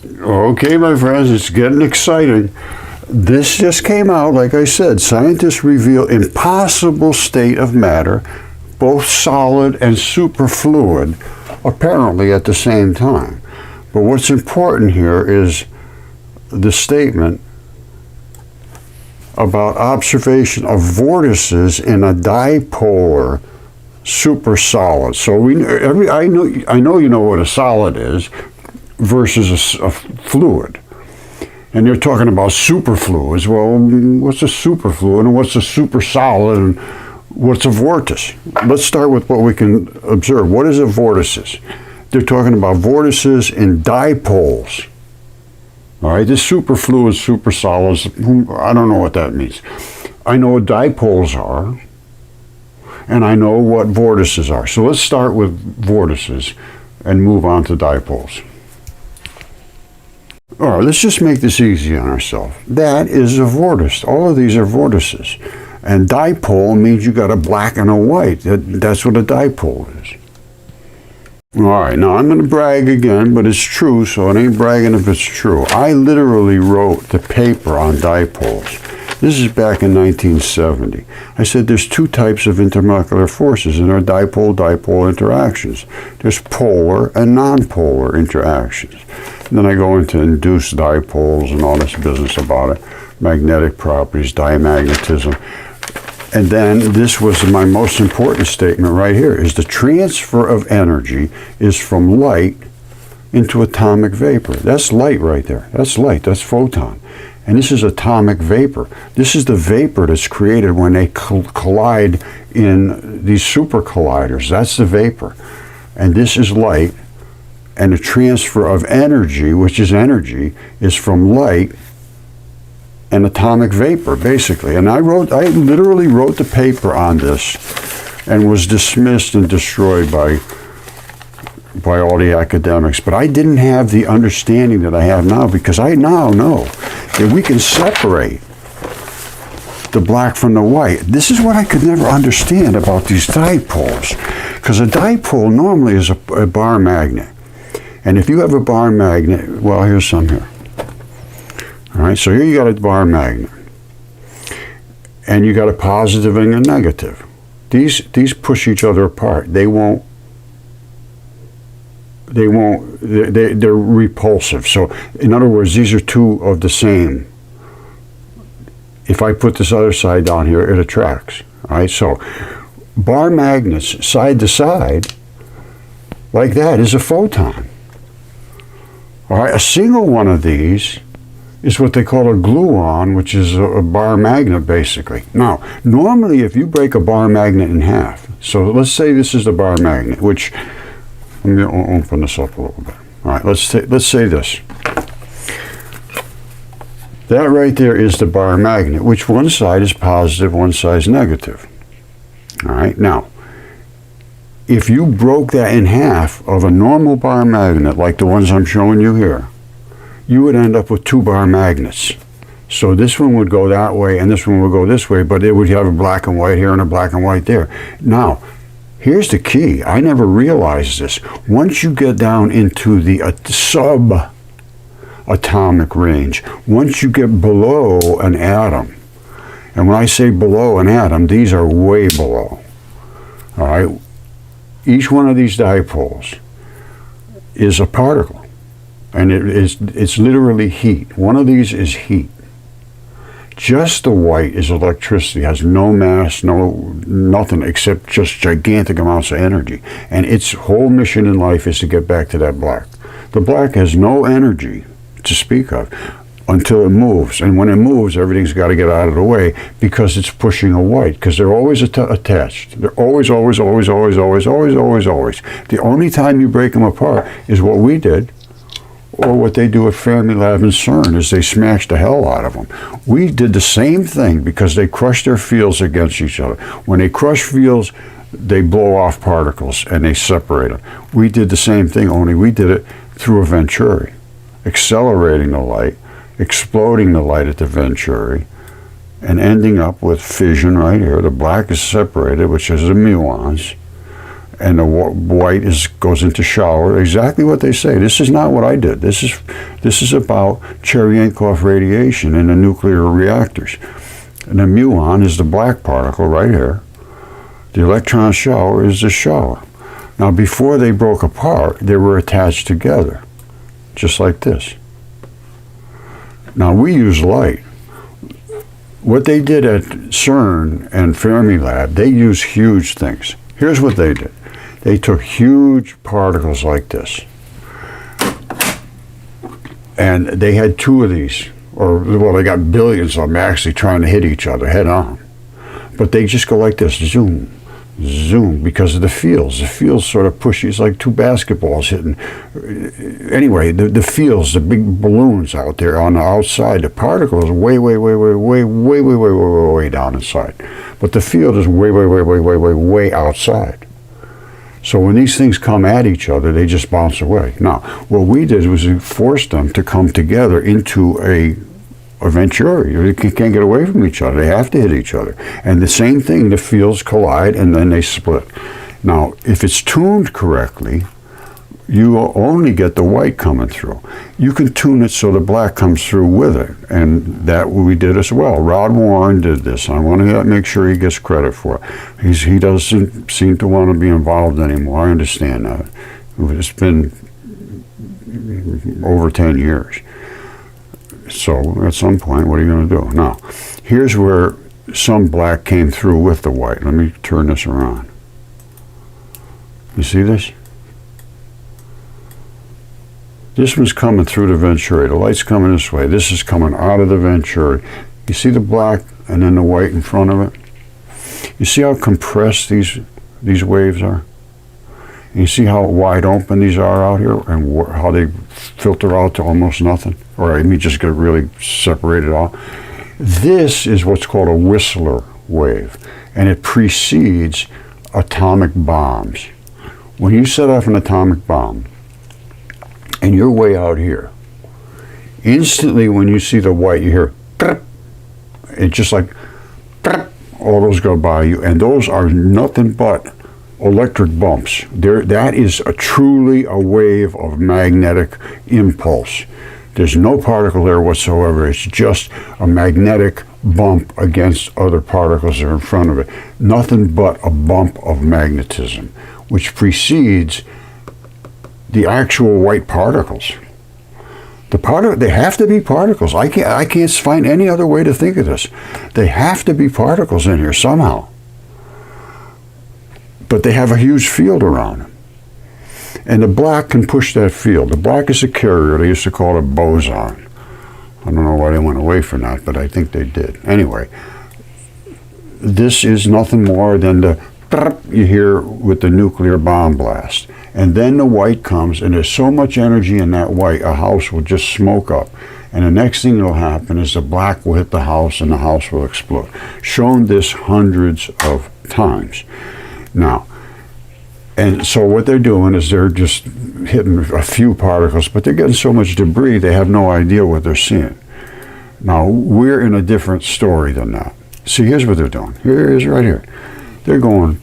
Okay, my friends, it's getting exciting. This just came out, like I said, scientists reveal impossible state of matter, both solid and superfluid, apparently at the same time. But what's important here is the statement about observation of vortices in a dipolar supersolid. So I know you know what a solid is versus a fluid. And they're talking about superfluids. Well, what's a superfluid and what's a supersolid and what's a vortice? Let's start with what we can observe. What is a vortices? They're talking about vortices in dipoles. All right, this superfluid, supersolids, I don't know what that means. I know what dipoles are, and I know what vortices are. So let's start with vortices and move on to dipoles. All right, let's just make this easy on ourselves. That is a vortice. All of these are vortices. And dipole means you got a black and a white. That's what a dipole is. All right, now I'm going to brag again, but it's true, so it ain't bragging if it's true. I literally wrote the paper on dipoles. This is back in 1970. I said there's two types of intermolecular forces in our dipole-dipole interactions. There's polar and nonpolar interactions. And then I go into induced dipoles and all this business about it, magnetic properties, diamagnetism. And then this was my most important statement right here, is the transfer of energy is from light into atomic vapor. That's light right there. That's light. That's photon. And this is atomic vapor. This is the vapor that's created when they collide in these super colliders. That's the vapor. And this is light. And the transfer of energy, which is energy, is from light and atomic vapor, basically. And I literally wrote the paper on this and was dismissed and destroyed by all the academics. But I didn't have the understanding that I have now, because I now know that we can separate the black from the white. This is what I could never understand about these dipoles, because a dipole normally is a bar magnet. And if you have a bar magnet, well, here's some here. All right, so here you got a bar magnet, and you got a positive and a negative. These push each other apart. They're repulsive. So in other words, these are two of the same. If I put this other side down here, it attracts. All right, so bar magnets side to side like that is a photon. All right, a single one of these is what they call a gluon, which is a bar magnet, basically. Now, normally if you break a bar magnet in half, so let's say this is the bar magnet, which, let me open this up a little bit. All right, let's say this. That right there is the bar magnet, which one side is positive, one side is negative. All right, now, if you broke that in half of a normal bar magnet, like the ones I'm showing you here, you would end up with two bar magnets. So this one would go that way and this one would go this way, but it would have a black and white here and a black and white there. Now, here's the key. I never realized this. Once you get down into the subatomic range, once you get below an atom, and when I say below an atom, these are way below. All right? Each one of these dipoles is a particle. And it's literally heat. One of these is heat. Just the white is electricity, has no mass, nothing except just gigantic amounts of energy. And its whole mission in life is to get back to that black. The black has no energy to speak of until it moves. And when it moves, everything's got to get out of the way because it's pushing a white, because they're always attached. They're always. The only time you break them apart is what we did, or what they do at Fermilab and CERN, is they smash the hell out of them. We did the same thing because they crush their fields against each other. When they crush fields, they blow off particles and they separate them. We did the same thing, only we did it through a Venturi, accelerating the light, exploding the light at the Venturi, and ending up with fission right here. The black is separated, which is the muons, and the white goes into shower. Exactly what they say. This is not what I did. This This is about Cherenkov radiation in the nuclear reactors. And the muon is the black particle right here. The electron shower is the shower. Now, before they broke apart, they were attached together, just like this. Now, we use light. What they did at CERN and Fermilab, they used huge things. Here's what they did. They took huge particles like this. And they had two of these, or well, they got billions of them actually trying to hit each other head on. But they just go like this, zoom, zoom, because of the fields. The fields sort of push you. It's like two basketballs hitting. Anyway, the fields, the big balloons out there on the outside, the particle is way down inside. But the field is way outside. So when these things come at each other, they just bounce away. Now, what we did was we forced them to come together into a Venturi. They can't get away from each other. They have to hit each other. And the same thing, the fields collide and then they split. Now, if it's tuned correctly, you will only get the white coming through. You can tune it so the black comes through with it. And that we did as well. Rod Warren did this. I want to make sure he gets credit for it. He doesn't seem to want to be involved anymore. I understand that. It's been over 10 years. So at some point, what are you going to do? Now, here's where some black came through with the white. Let me turn this around. You see this? This one's coming through the Venturi. The light's coming this way. This is coming out of the Venturi. You see the black and then the white in front of it? You see how compressed these waves are? And you see how wide open these are out here and how they filter out to almost nothing? Or I mean, just get really separated out. This is what's called a Whistler wave, and it precedes atomic bombs. When you set off an atomic bomb, and you're way out here, instantly when you see the white, you hear, it's just like, all those go by you, and those are nothing but electric bumps. That is truly a wave of magnetic impulse. There's no particle there whatsoever. It's just a magnetic bump against other particles that are in front of it. Nothing but a bump of magnetism, which precedes the actual white particles. They have to be particles. I can't find any other way to think of this. They have to be particles in here somehow. But they have a huge field around them. And the black can push that field. The black is a carrier. They used to call it a boson. I don't know why they went away from that, but I think they did. Anyway, this is nothing more than the you hear with the nuclear bomb blast. And then the white comes, and there's so much energy in that white, a house will just smoke up. And the next thing that will happen is the black will hit the house, and the house will explode. Shown this hundreds of times. Now, and so what they're doing is they're just hitting a few particles, but they're getting so much debris, they have no idea what they're seeing. Now, we're in a different story than that. See, here's what they're doing. Here's right here. They're going,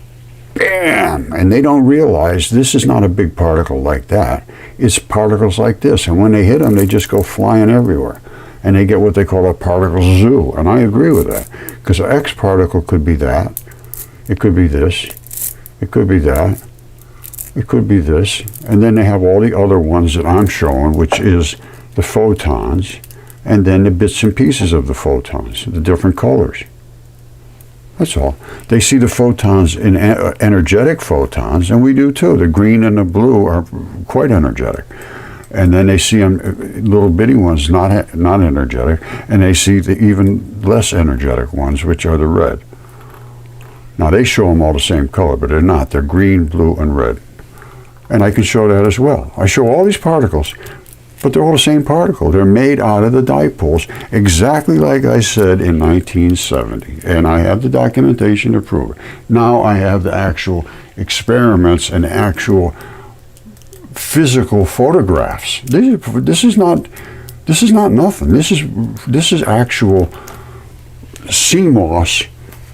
bam, and they don't realize this is not a big particle like that. It's particles like this, and when they hit them, they just go flying everywhere. And they get what they call a particle zoo, and I agree with that, because an X particle could be that. It could be this. It could be that. It could be this. And then they have all the other ones that I'm showing, which is the photons, and then the bits and pieces of the photons, the different colors. That's all. They see the photons in energetic photons, and we do too. The green and the blue are quite energetic. And then they see them, little bitty ones, not energetic, and they see the even less energetic ones, which are the red. Now, they show them all the same color, but they're not. They're green, blue, and red. And I can show that as well. I show all these particles, but they're all the same particle. They're made out of the dipoles, exactly like I said in 1970. And I have the documentation to prove it. Now I have the actual experiments and actual physical photographs. This is not nothing. This is actual CMOS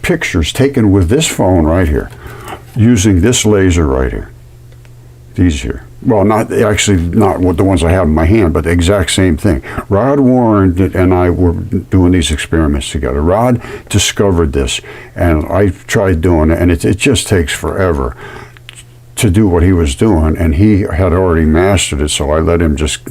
pictures taken with this phone right here, using this laser right here. These here. Well, not actually, not with the ones I have in my hand, but the exact same thing. Rod Warren and I were doing these experiments together. Rod discovered this, and I tried doing it, and it just takes forever to do what he was doing, and he had already mastered it, so I let him just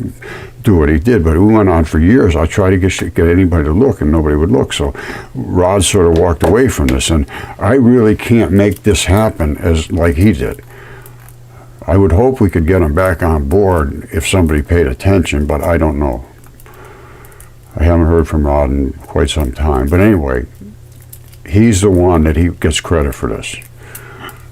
do what he did. But it went on for years. I tried to get anybody to look, and nobody would look. So Rod sort of walked away from this, and I really can't make this happen as like he did. I would hope we could get him back on board if somebody paid attention, but I don't know. I haven't heard from Rod in quite some time. But anyway, he's the one that he gets credit for this.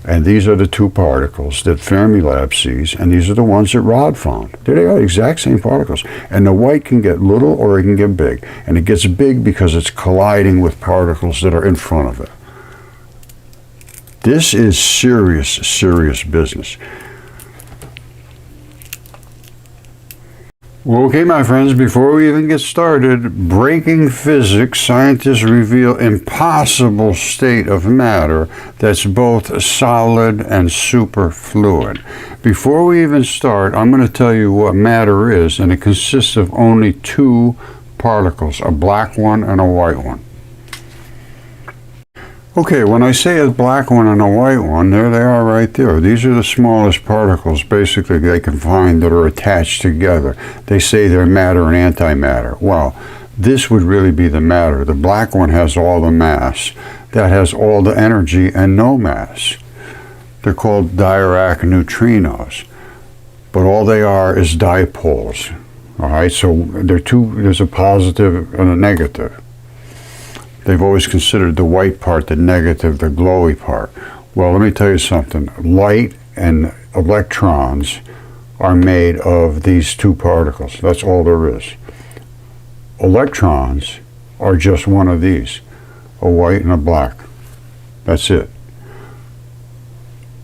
And these are the two particles that Fermilab sees, and these are the ones that Rod found. They are the exact same particles. And the white can get little or it can get big. And it gets big because it's colliding with particles that are in front of it. This is serious, serious business. Well, okay, my friends, before we even get started, breaking physics, scientists reveal impossible state of matter that's both solid and superfluid. Before we even start, I'm going to tell you what matter is, and it consists of only two particles, a black one and a white one. Okay, when I say a black one and a white one, there they are right there. These are the smallest particles, basically, they can find that are attached together. They say they're matter and antimatter. Well, this would really be the matter. The black one has all the mass. That has all the energy and no mass. They're called Dirac neutrinos. But all they are is dipoles. All right, so there's a positive and a negative. They've always considered the white part the negative, the glowy part. Well, let me tell you something. Light and electrons are made of these two particles. That's all there is. Electrons are just one of these, a white and a black. That's it.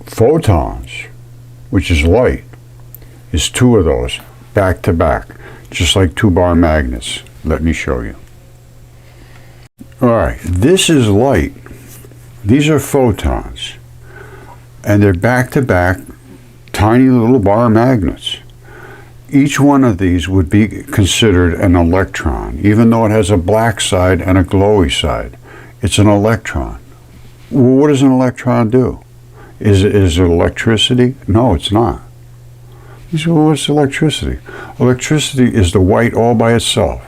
Photons, which is light, is two of those, back to back, just like two-bar magnets. Let me show you. All right, this is light. These are photons, and they're back-to-back tiny little bar magnets. Each one of these would be considered an electron, even though it has a black side and a glowy side. It's an electron. Well, what does an electron do? Is it electricity? No, it's not. You say, well, what's electricity? Electricity is the white all by itself.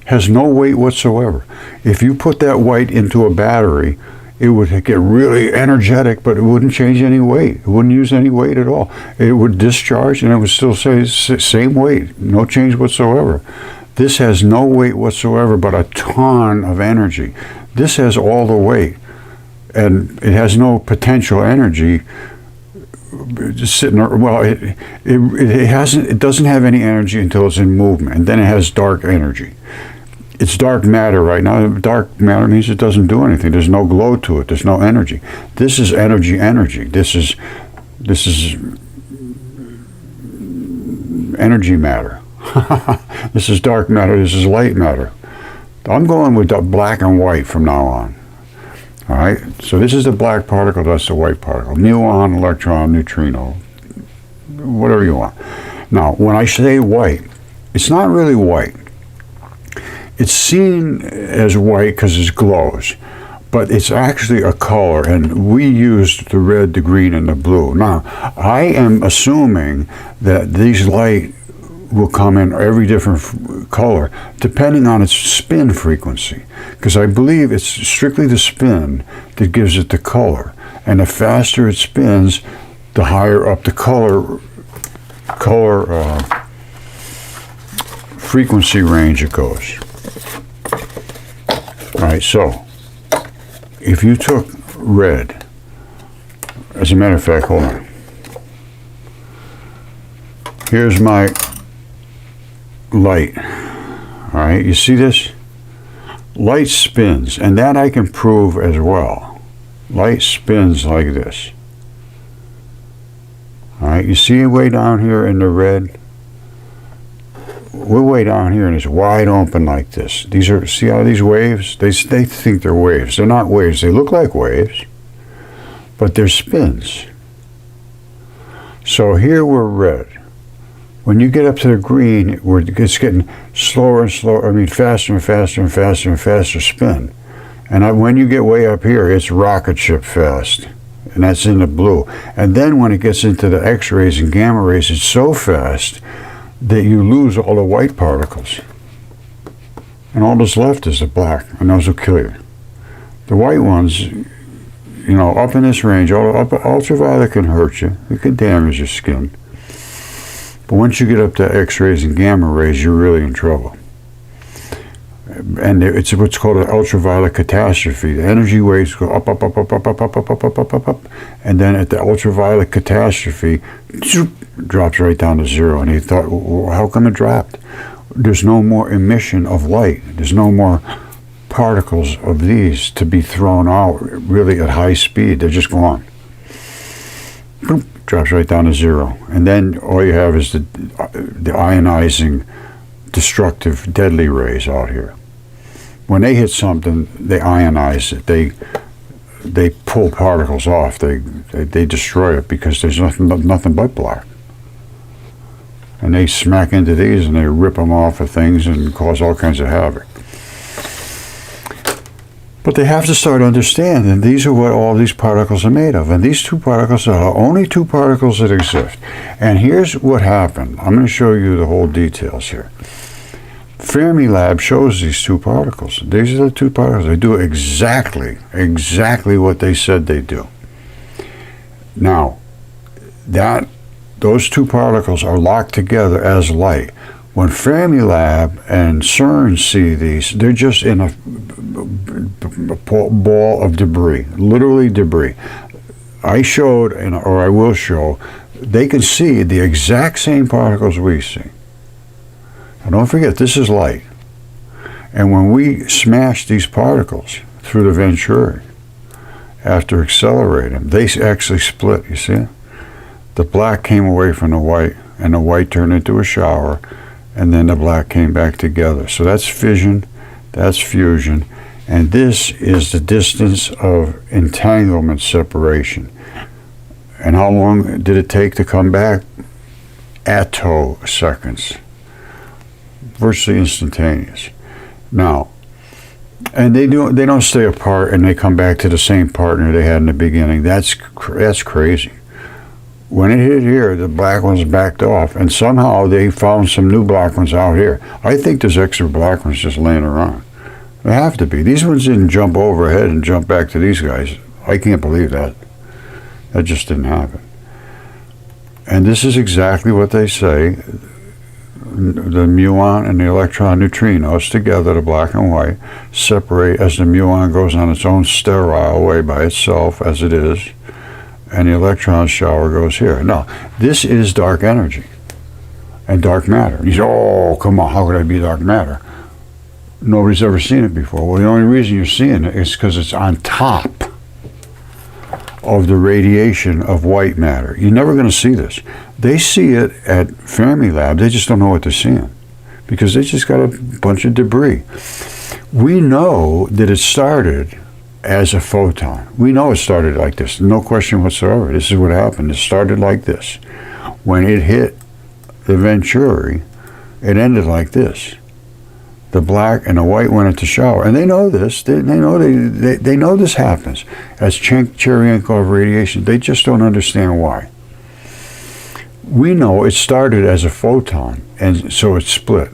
Has no weight whatsoever. If you put that white into a battery, it would get really energetic, but it wouldn't change any weight. It wouldn't use any weight at all. It would discharge and it would still say same weight, no change whatsoever. This has no weight whatsoever, but a ton of energy. This has all the weight, and it has no potential energy. Just sitting, well, it doesn't have any energy until it's in movement, and then it has dark energy. It's dark matter right now. Dark matter means it doesn't do anything. There's no glow to it. There's no energy. This is energy. This is energy matter. This is dark matter. This is light matter. I'm going with the black and white from now on. All right. So this is the black particle. That's the white particle. Muon, electron, neutrino, whatever you want. Now, when I say white, it's not really white. It's seen as white because it glows, but it's actually a color, and we used the red, the green, and the blue. Now, I am assuming that these light will come in every different color depending on its spin frequency, because I believe it's strictly the spin that gives it the color, and the faster it spins, the higher up the color frequency range it goes. All right, so if you took red, as a matter of fact, hold on. Here's my light. All right, you see this? Light spins, and that I can prove as well. Light spins like this. All right, you see it way down here in the red? We're way down here and it's wide open like this. These are, see how these waves? They think they're waves. They're not waves. They look like waves, but they're spins. So here we're red. When you get up to the green, it's getting slower and slower, faster and faster and faster and faster spin. And when you get way up here, it's rocket ship fast. And that's in the blue. And then when it gets into the X-rays and gamma rays, it's so fast that you lose all the white particles. And all that's left is the black, and those will kill you. The white ones, up in this range, ultraviolet can hurt you. It can damage your skin. But once you get up to X-rays and gamma rays, you're really in trouble. And it's what's called an ultraviolet catastrophe. The energy waves go up, up, up, up, up, up, up, up, up, up, up, up, up, and then at the ultraviolet catastrophe, drops right down to zero. And he thought, well, how come it dropped? There's no more emission of light. There's no more particles of these to be thrown out really at high speed. They're just gone. Boop, drops right down to zero. And then all you have is the ionizing, destructive, deadly rays out here. When they hit something, they ionize it. They pull particles off. They destroy it because there's nothing but black. And they smack into these and they rip them off of things and cause all kinds of havoc. But they have to start understanding these are what all these particles are made of. And these two particles are the only two particles that exist. And here's what happened. I'm going to show you the whole details here. Fermilab shows these two particles. These are the two particles. They do exactly what they said they do. Now, those two particles are locked together as light. When Fermilab and CERN see these, they're just in a ball of debris, literally debris. I showed, or I will show, they can see the exact same particles we see. Now don't forget, this is light. And when we smash these particles through the Venturi, after accelerating them, they actually split, you see? The black came away from the white, and the white turned into a shower, and then the black came back together. So that's fission, that's fusion, and this is the distance of entanglement separation. And how long did it take to come back? Attoseconds. Virtually instantaneous. Now, and they don't stay apart and they come back to the same partner they had in the beginning. That's crazy. When it hit here, the black ones backed off, and somehow they found some new black ones out here. I think there's extra black ones just laying around. They have to be. These ones didn't jump overhead and jump back to these guys. I can't believe that. That just didn't happen. And this is exactly what they say. The muon and the electron neutrinos together, the black and white, separate as the muon goes on its own sterile way by itself, as it is, and the electron shower goes here. Now, this is dark energy and dark matter. You say, oh, come on, how could I be dark matter? Nobody's ever seen it before. Well, the only reason you're seeing it is because it's on top of the radiation of white matter. You're never going to see this. They see it at Fermilab. They just don't know what they're seeing because they just got a bunch of debris. We know that it started as a photon. We know it started like this. No question whatsoever. This is what happened. It started like this. When it hit the Venturi, it ended like this. The black and the white went into shower, and they know this. They know this happens as Cherenkov radiation. They just don't understand why. We know it started as a photon, and so it split.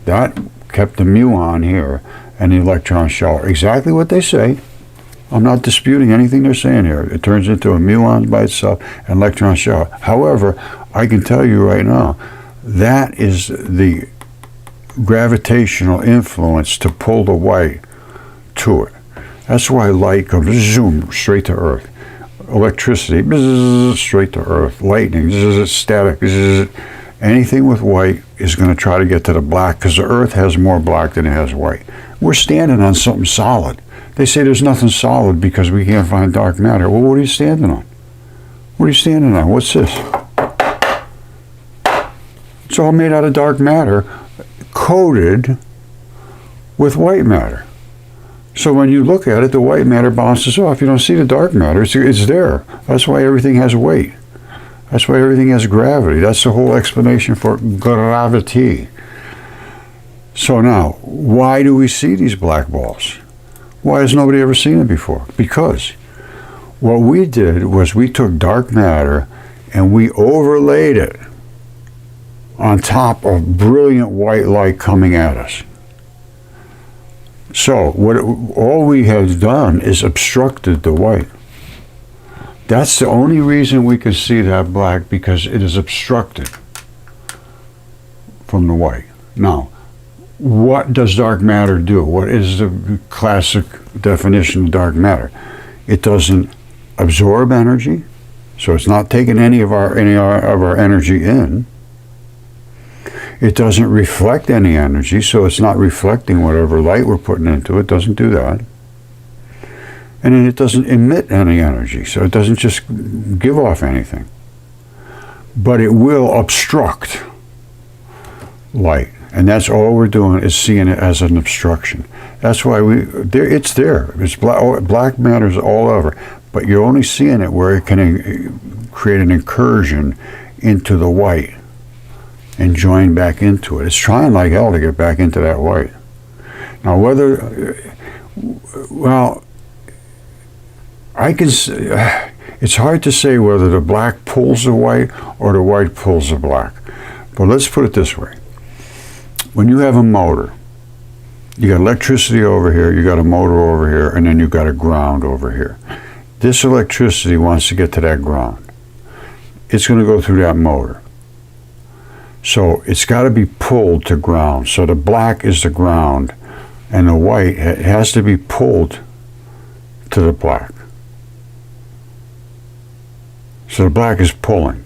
That kept the muon here and the electron shower. Exactly what they say. I'm not disputing anything they're saying here. It turns into a muon by itself and electron shower. However, I can tell you right now, that is the gravitational influence to pull the white to it. That's why light comes zoom straight to Earth. Electricity bzz, straight to Earth. Lightning bzz, static bzz. Anything with white is going to try to get to the black because the Earth has more black than it has white. We're standing on something solid. They say there's nothing solid because we can't find dark matter. Well, what are you standing on? What are you standing on? What's this? It's all made out of dark matter coated with white matter. So when you look at it, the white matter bounces off. You don't see the dark matter. It's there. That's why everything has weight. That's why everything has gravity. That's the whole explanation for gravity. So now, why do we see these black balls? Why has nobody ever seen it before? Because what we did was we took dark matter and we overlaid it on top of brilliant white light coming at us. So all we have done is obstructed the white. That's the only reason we can see that black, because it is obstructed from the white. Now, what does dark matter do? What is the classic definition of dark matter? It doesn't absorb energy, so it's not taking any of our energy in. It doesn't reflect any energy, so it's not reflecting whatever light we're putting into it. It doesn't do that. And then it doesn't emit any energy, so it doesn't just give off anything. But it will obstruct light. And that's all we're doing, is seeing it as an obstruction. That's why it's there. It's black matter's all over. But you're only seeing it where it can create an incursion into the white and join back into it. It's trying like hell to get back into that white. Now it's hard to say whether the black pulls the white or the white pulls the black. But let's put it this way. When you have a motor, you got electricity over here, you got a motor over here, and then you got a ground over here. This electricity wants to get to that ground. It's going to go through that motor. So it's got to be pulled to ground. So the black is the ground, and the white has to be pulled to the black. So the black is pulling.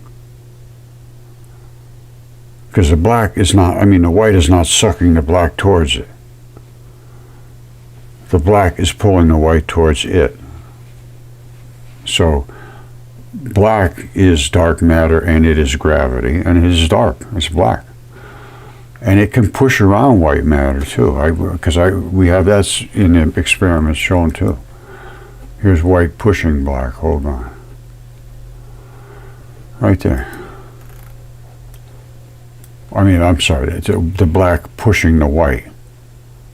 Because the black is not, the white is not sucking the black towards it. The black is pulling the white towards it. So black is dark matter, and it is gravity, and it is dark. It's black. And it can push around white matter too, because we have that's in the experiments shown too. Here's white pushing black. Hold on. Right there. I'm sorry, it's the black pushing the white.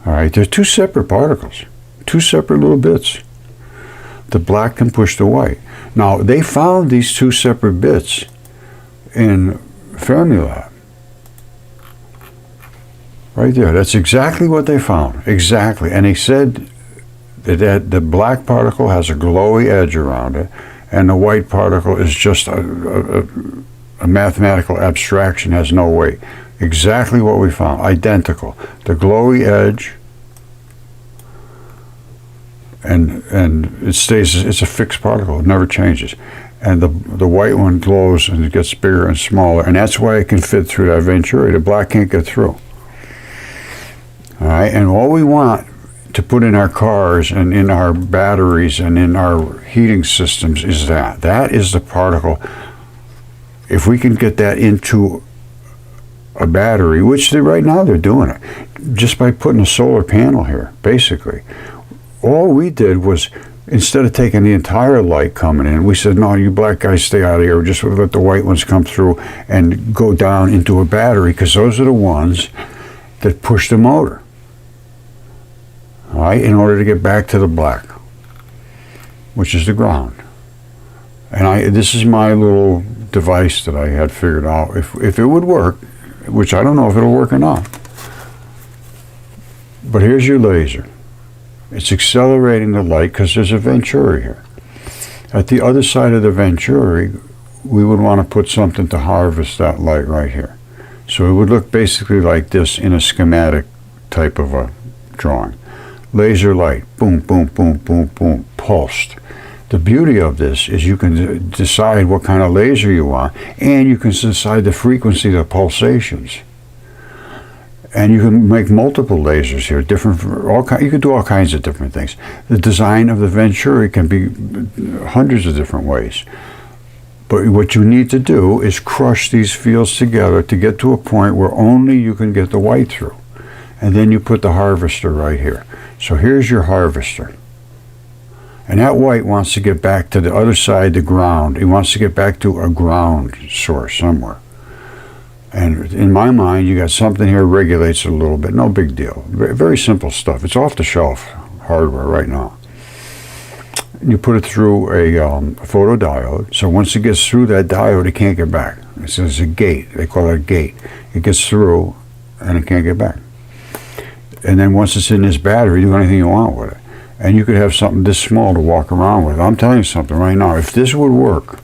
All right, they're two separate particles, two separate little bits. The black can push the white. Now, they found these two separate bits in Fermilab. Right there, that's exactly what they found, exactly. And they said that the black particle has a glowy edge around it, and the white particle is just a mathematical abstraction, has no weight. Exactly what we found, identical. The glowy edge, and it stays, it's a fixed particle, it never changes. And the white one glows and it gets bigger and smaller, and that's why it can fit through that venturi. The black can't get through. All right, and all we want to put in our cars and in our batteries and in our heating systems is that. That is the particle. If we can get that into a battery, which right now they're doing it, just by putting a solar panel here, basically. All we did was, instead of taking the entire light coming in, we said, no, you black guys stay out of here, just let the white ones come through and go down into a battery, because those are the ones that push the motor, all right, in order to get back to the black, which is the ground. And this is my little device that I had figured out, if it would work, which I don't know if it'll work or not. But here's your laser. It's accelerating the light because there's a venturi here. At the other side of the venturi, we would want to put something to harvest that light right here. So it would look basically like this in a schematic type of a drawing. Laser light, boom, boom, boom, boom, boom, pulsed. The beauty of this is you can decide what kind of laser you want, and you can decide the frequency of the pulsations. And you can make multiple lasers here, you can do all kinds of different things. The design of the venturi can be hundreds of different ways. But what you need to do is crush these fields together to get to a point where only you can get the white through. And then you put the harvester right here. So here's your harvester. And that white wants to get back to the other side, the ground. It wants to get back to a ground source somewhere. And in my mind, you got something here regulates it a little bit. No big deal. Very simple stuff. It's off the shelf hardware right now. You put it through a photodiode. So once it gets through that diode, it can't get back. It's a gate. They call it a gate. It gets through and it can't get back. And then once it's in this battery, do anything you want with it. And you could have something this small to walk around with. I'm telling you something right now. If this would work,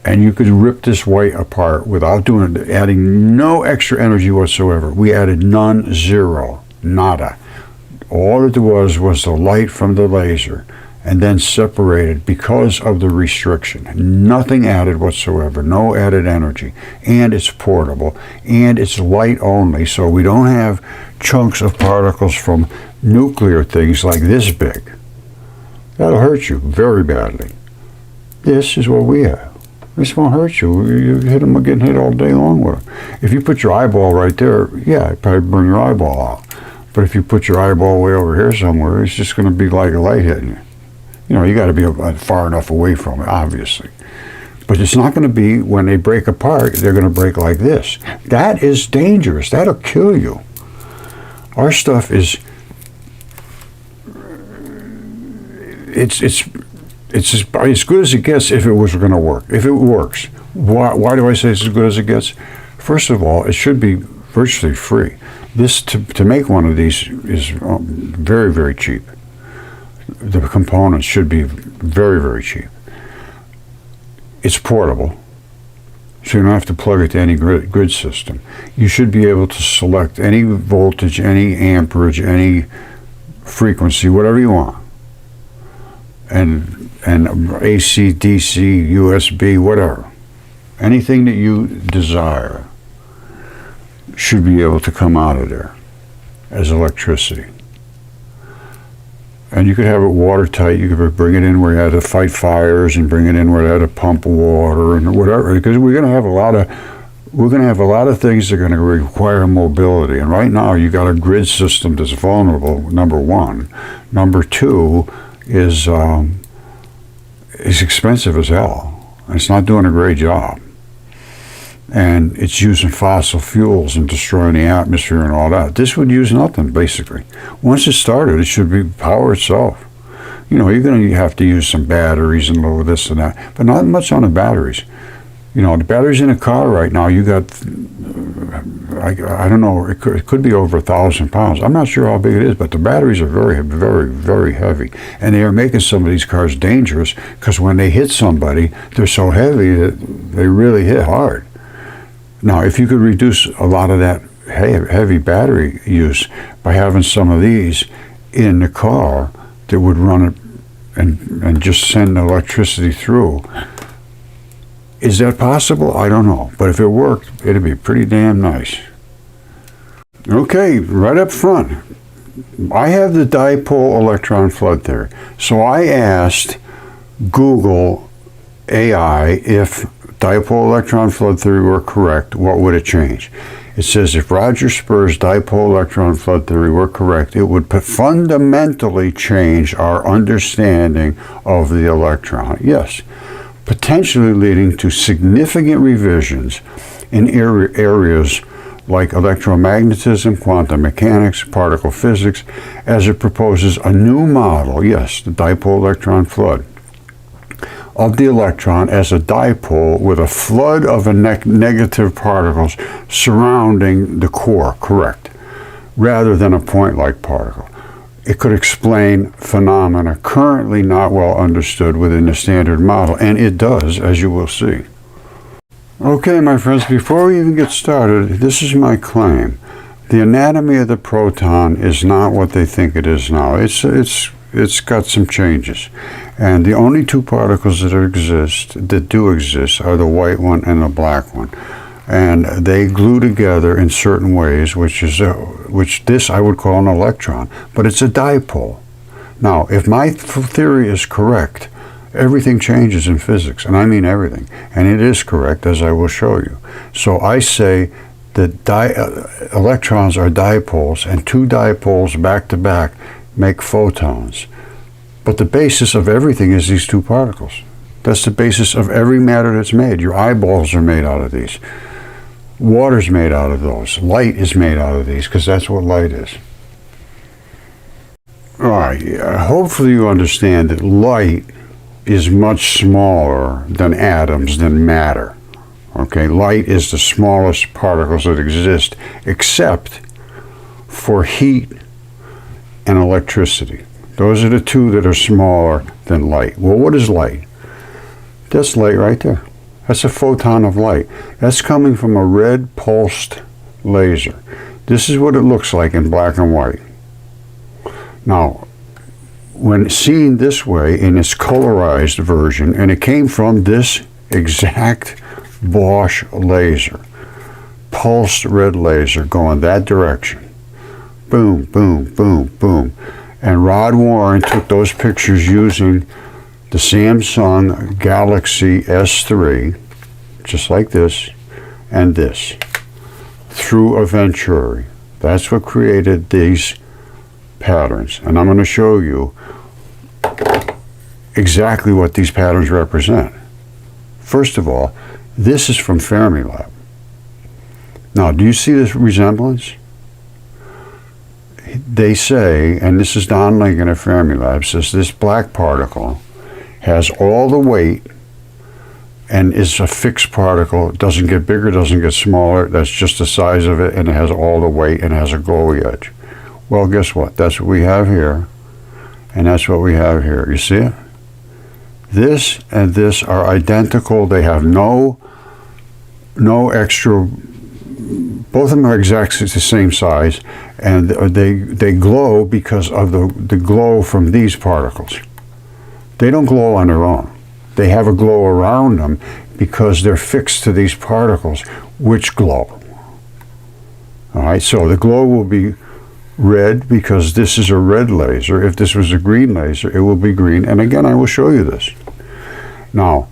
and you could rip this white apart without adding no extra energy whatsoever. We added none, zero, nada. All it was the light from the laser, and then separated because of the restriction. Nothing added whatsoever, no added energy. And it's portable, and it's light only, so we don't have chunks of particles from nuclear things like this big. That'll hurt you very badly. This is what we have. This won't hurt you. You hit them getting hit all day long with them. If you put your eyeball right there, yeah, it'd probably burn your eyeball out. But if you put your eyeball way over here somewhere, it's just going to be like a light hitting you. You know, you got to be far enough away from it, obviously. But it's not going to be, when they break apart, they're going to break like this. That is dangerous. That'll kill you. Our stuff is, it's as good as it gets if it was going to work. If it works. Why do I say it's as good as it gets? First of all, it should be virtually free. This to make one of these is very, very cheap. The components should be very, very cheap. It's portable, so you don't have to plug it to any grid system. You should be able to select any voltage, any amperage, any frequency, whatever you want. And AC, DC, USB, whatever. Anything that you desire should be able to come out of there as electricity. And you could have it watertight. You could bring it in where you had to fight fires, and bring it in where you had to pump water and whatever. Because we're going to have a lot of things that are going to require mobility. And right now, you got a grid system that's vulnerable. Number one. Number two is expensive as hell. It's not doing a great job. And it's using fossil fuels and destroying the atmosphere and all that. This would use nothing, basically. Once it started, it should be power itself. You know, you're going to have to use some batteries and load this and that, but not much on the batteries. You know, the batteries in a car right now, you got, I don't know, it could be over 1,000 pounds. I'm not sure how big it is, but the batteries are very, very, very heavy. And they are making some of these cars dangerous because when they hit somebody, they're so heavy that they really hit hard. Now, if you could reduce a lot of that heavy battery use by having some of these in the car that would run it and just send electricity through, is that possible? I don't know. But if it worked, it'd be pretty damn nice. Okay, right up front, I have the dipole electron flood theory. So I asked Google AI if dipole electron flood theory were correct, what would it change? It says if Roger Spur's dipole electron flood theory were correct, it would fundamentally change our understanding of the electron. Yes, potentially leading to significant revisions in areas like electromagnetism, quantum mechanics, particle physics, as it proposes a new model, yes, the dipole electron flood, of the electron as a dipole with a flood of negative particles surrounding the core, correct, rather than a point-like particle. It could explain phenomena currently not well understood within the standard model, and it does, as you will see. Okay, my friends, before we even get started, this is my claim. The anatomy of the proton is not what they think it is now. It's got some changes. And the only two particles that do exist are the white one and the black one. And they glue together in certain ways, which this I would call an electron, but it's a dipole. Now, if my theory is correct, everything changes in physics, and I mean everything. And it is correct, as I will show you. So I say that electrons are dipoles, and two dipoles back to back make photons. But the basis of everything is these two particles. That's the basis of every matter that's made. Your eyeballs are made out of these. Water's made out of those. Light is made out of these, because that's what light is. All right, hopefully you understand that light is much smaller than atoms, than matter. Okay, light is the smallest particles that exist, except for heat and electricity. Those are the two that are smaller than light. Well, what is light? That's light right there. That's a photon of light. That's coming from a red pulsed laser. This is what it looks like in black and white. Now, when seen this way in its colorized version, and it came from this exact Bosch laser, pulsed red laser going that direction. Boom, boom, boom, boom. And Rod Warren took those pictures using the Samsung Galaxy S3, just like this, and this, through a Venturi. That's what created these patterns. And I'm going to show you exactly what these patterns represent. First of all, this is from Fermilab. Now, do you see this resemblance? They say, and this is Don Lincoln at Fermilab, says this black particle has all the weight and is a fixed particle. It doesn't get bigger, doesn't get smaller. That's just the size of it, and it has all the weight and has a glowy edge. Well, guess what? That's what we have here, and that's what we have here. You see it? This and this are identical. They have no extra. Both of them are exactly the same size, and they glow because of the glow from these particles. They don't glow on their own. They have a glow around them because they're fixed to these particles, which glow. All right, so the glow will be red because this is a red laser. If this was a green laser, it will be green. And again, I will show you this. Now,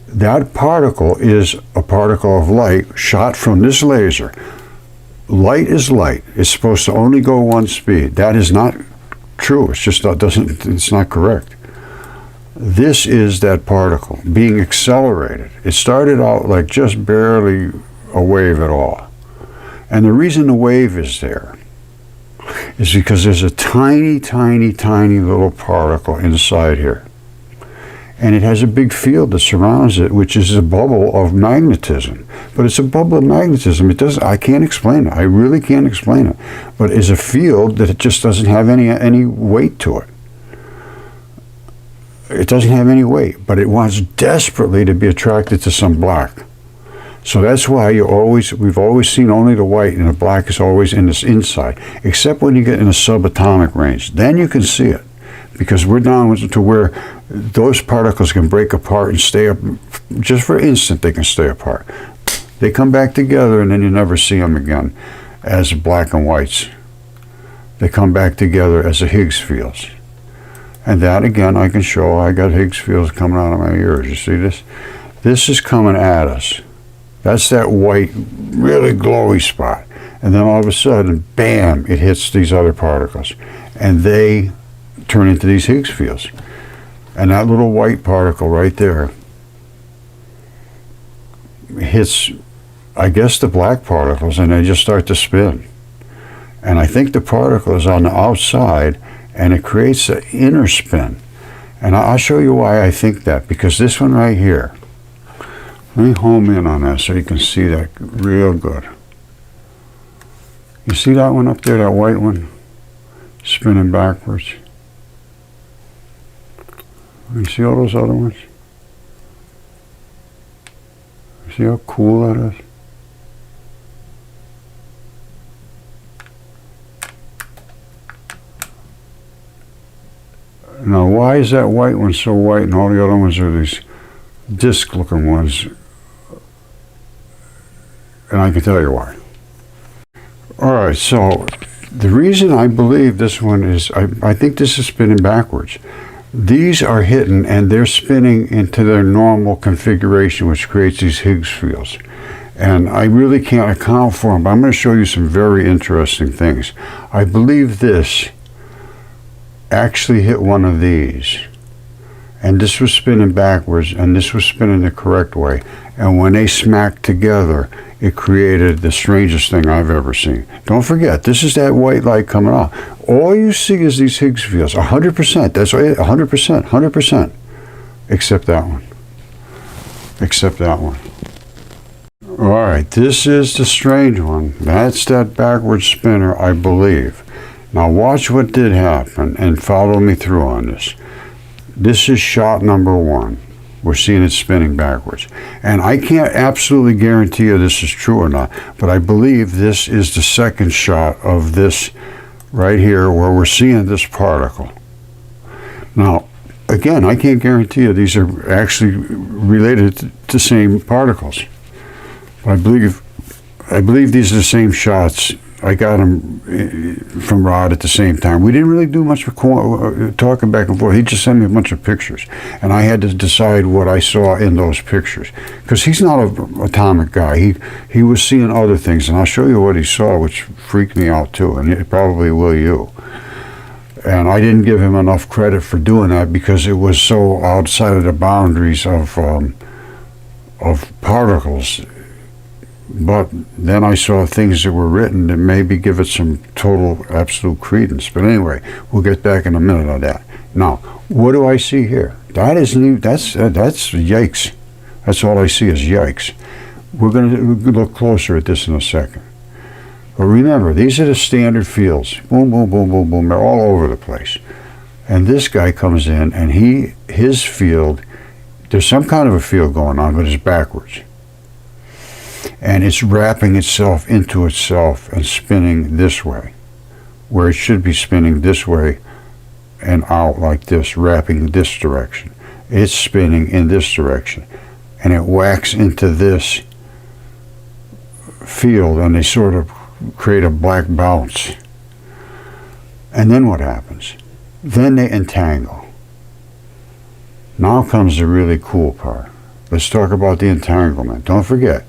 that particle is a particle of light shot from this laser. Light is light. It's supposed to only go one speed. That is not true. It's just it's not correct. This is that particle being accelerated. It started out like just barely a wave at all. And the reason the wave is there is because there's a tiny, tiny, tiny little particle inside here. And it has a big field that surrounds it, which is a bubble of magnetism. But it's a bubble of magnetism. I can't explain it. I really can't explain it. But it's a field that it just doesn't have any weight to it. It doesn't have any weight, but it wants desperately to be attracted to some black. So that's why we've always seen only the white, and the black is always in this inside, except when you get in a subatomic range. Then you can see it, because we're down to where those particles can break apart and stay up. Just for an instant, they can stay apart. They come back together, and then you never see them again as black and whites. They come back together as the Higgs fields. And that, again, I can show. I got Higgs fields coming out of my ears. You see this? This is coming at us. That's that white, really glowy spot. And then all of a sudden, bam, it hits these other particles. And they turn into these Higgs fields. And that little white particle right there hits, I guess, the black particles, and they just start to spin. And I think the particle is on the outside, and it creates an inner spin. And I'll show you why I think that, because this one right here, let me home in on that so you can see that real good. You see that one up there, that white one, spinning backwards? You see all those other ones? See how cool that is? Now, why is that white one so white and all the other ones are these disc-looking ones? And I can tell you why. All right, so the reason I believe this one is, I think this is spinning backwards. These are hidden, and they're spinning into their normal configuration, which creates these Higgs fields. And I really can't account for them, but I'm going to show you some very interesting things. I believe this actually hit one of these, and this was spinning backwards, and this was spinning the correct way, and when they smacked together, it created the strangest thing I've ever seen. Don't forget, this is that white light coming off. All you see is these Higgs fields, 100%. That's 100%, 100%, except that one. Except that one. All right, this is the strange one. That's that backward spinner, I believe. Now watch what did happen and follow me through on this. This is shot number 1. We're seeing it spinning backwards. And I can't absolutely guarantee you this is true or not, but I believe this is the second shot of this right here where we're seeing this particle. Now, again, I can't guarantee you these are actually related to the same particles. I believe these are the same shots. I got them from Rod at the same time. We didn't really do much talking back and forth. He just sent me a bunch of pictures, and I had to decide what I saw in those pictures, because he's not an atomic guy. He was seeing other things, and I'll show you what he saw, which freaked me out too, and it probably will you. And I didn't give him enough credit for doing that because it was so outside of the boundaries of particles. But then I saw things that were written that maybe give it some total, absolute credence. But anyway, we'll get back in a minute on that. Now, what do I see here? That's yikes. That's all I see is yikes. We're going to look closer at this in a second. But remember, these are the standard fields. Boom, boom, boom, boom, boom. They're all over the place. And this guy comes in, and his field, there's some kind of a field going on, but it's backwards. And it's wrapping itself into itself and spinning this way, where it should be spinning this way and out like this, wrapping this direction. It's spinning in this direction, and it whacks into this field, and they sort of create a black bounce. And then what happens? Then they entangle. Now comes the really cool part. Let's talk about the entanglement. Don't forget,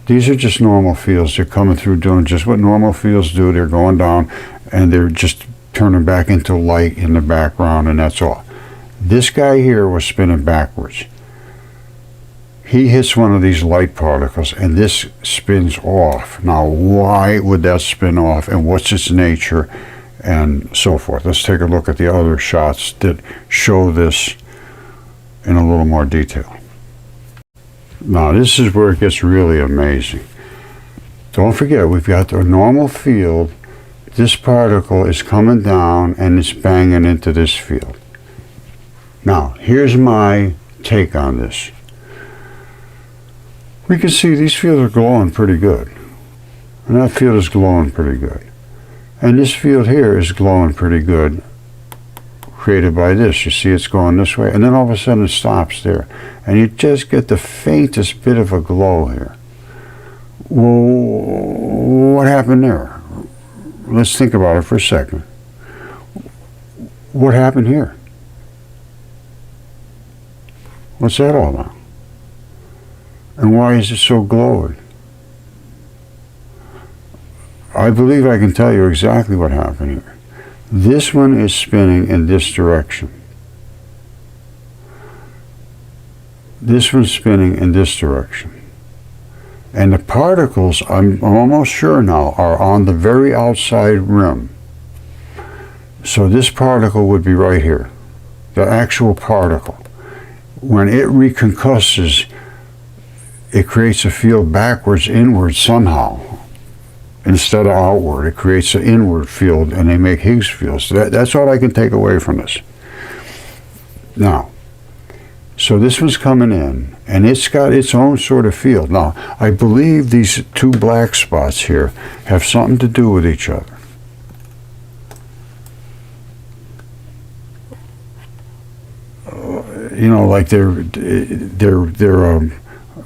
these are just normal fields. They're coming through doing just what normal fields do. They're going down, and they're just turning back into light in the background, and that's all. This guy here was spinning backwards. He hits one of these light particles, and this spins off. Now, why would that spin off, and what's its nature, and so forth? Let's take a look at the other shots that show this in a little more detail. Now, this is where it gets really amazing. Don't forget, we've got the normal field. This particle is coming down, and it's banging into this field. Now, here's my take on this. We can see these fields are glowing pretty good. And that field is glowing pretty good. And this field here is glowing pretty good, created by this. You see it's going this way, and then all of a sudden it stops there. And you just get the faintest bit of a glow here. Well, what happened there? Let's think about it for a second. What happened here? What's that all about? And why is it so glowing? I believe I can tell you exactly what happened here. This one is spinning in this direction. This one's spinning in this direction. And the particles, I'm almost sure now, are on the very outside rim. So this particle would be right here. The actual particle. When it reconcusses, it creates a field backwards, inward somehow. Instead of outward, it creates an inward field, and they make Higgs fields. That's all I can take away from this. Now, so this one's coming in, and it's got its own sort of field. Now, I believe these two black spots here have something to do with each other. You know, like they're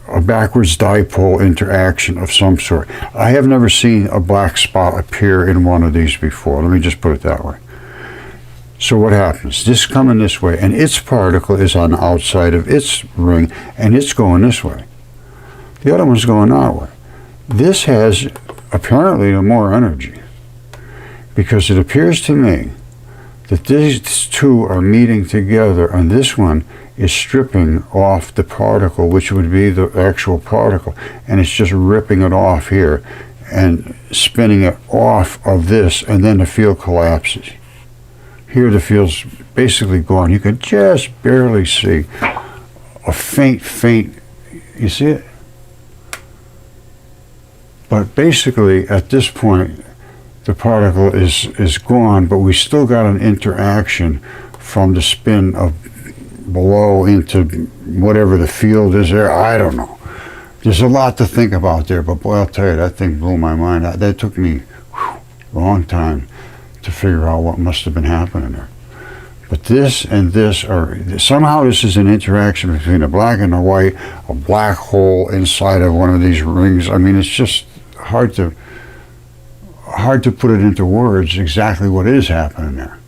a backwards dipole interaction of some sort. I have never seen a black spot appear in one of these before. Let me just put it that way. So what happens? This is coming this way, and its particle is on the outside of its ring, and it's going this way. The other one's going that way. This has apparently more energy, because it appears to me that these two are meeting together, and this one is stripping off the particle, which would be the actual particle, and it's just ripping it off here and spinning it off of this, and then the field collapses. Here the field's basically gone. You can just barely see a faint, you see it? But basically at this point the particle is gone, but we still got an interaction from the spin of below into whatever the field is there. I don't know. There's a lot to think about there, but boy, I'll tell you, that thing blew my mind. That took me a long time to figure out what must have been happening there. But this and this are, somehow this is an interaction between a black and a white, a black hole inside of one of these rings. I mean, it's just hard to put it into words exactly what is happening there.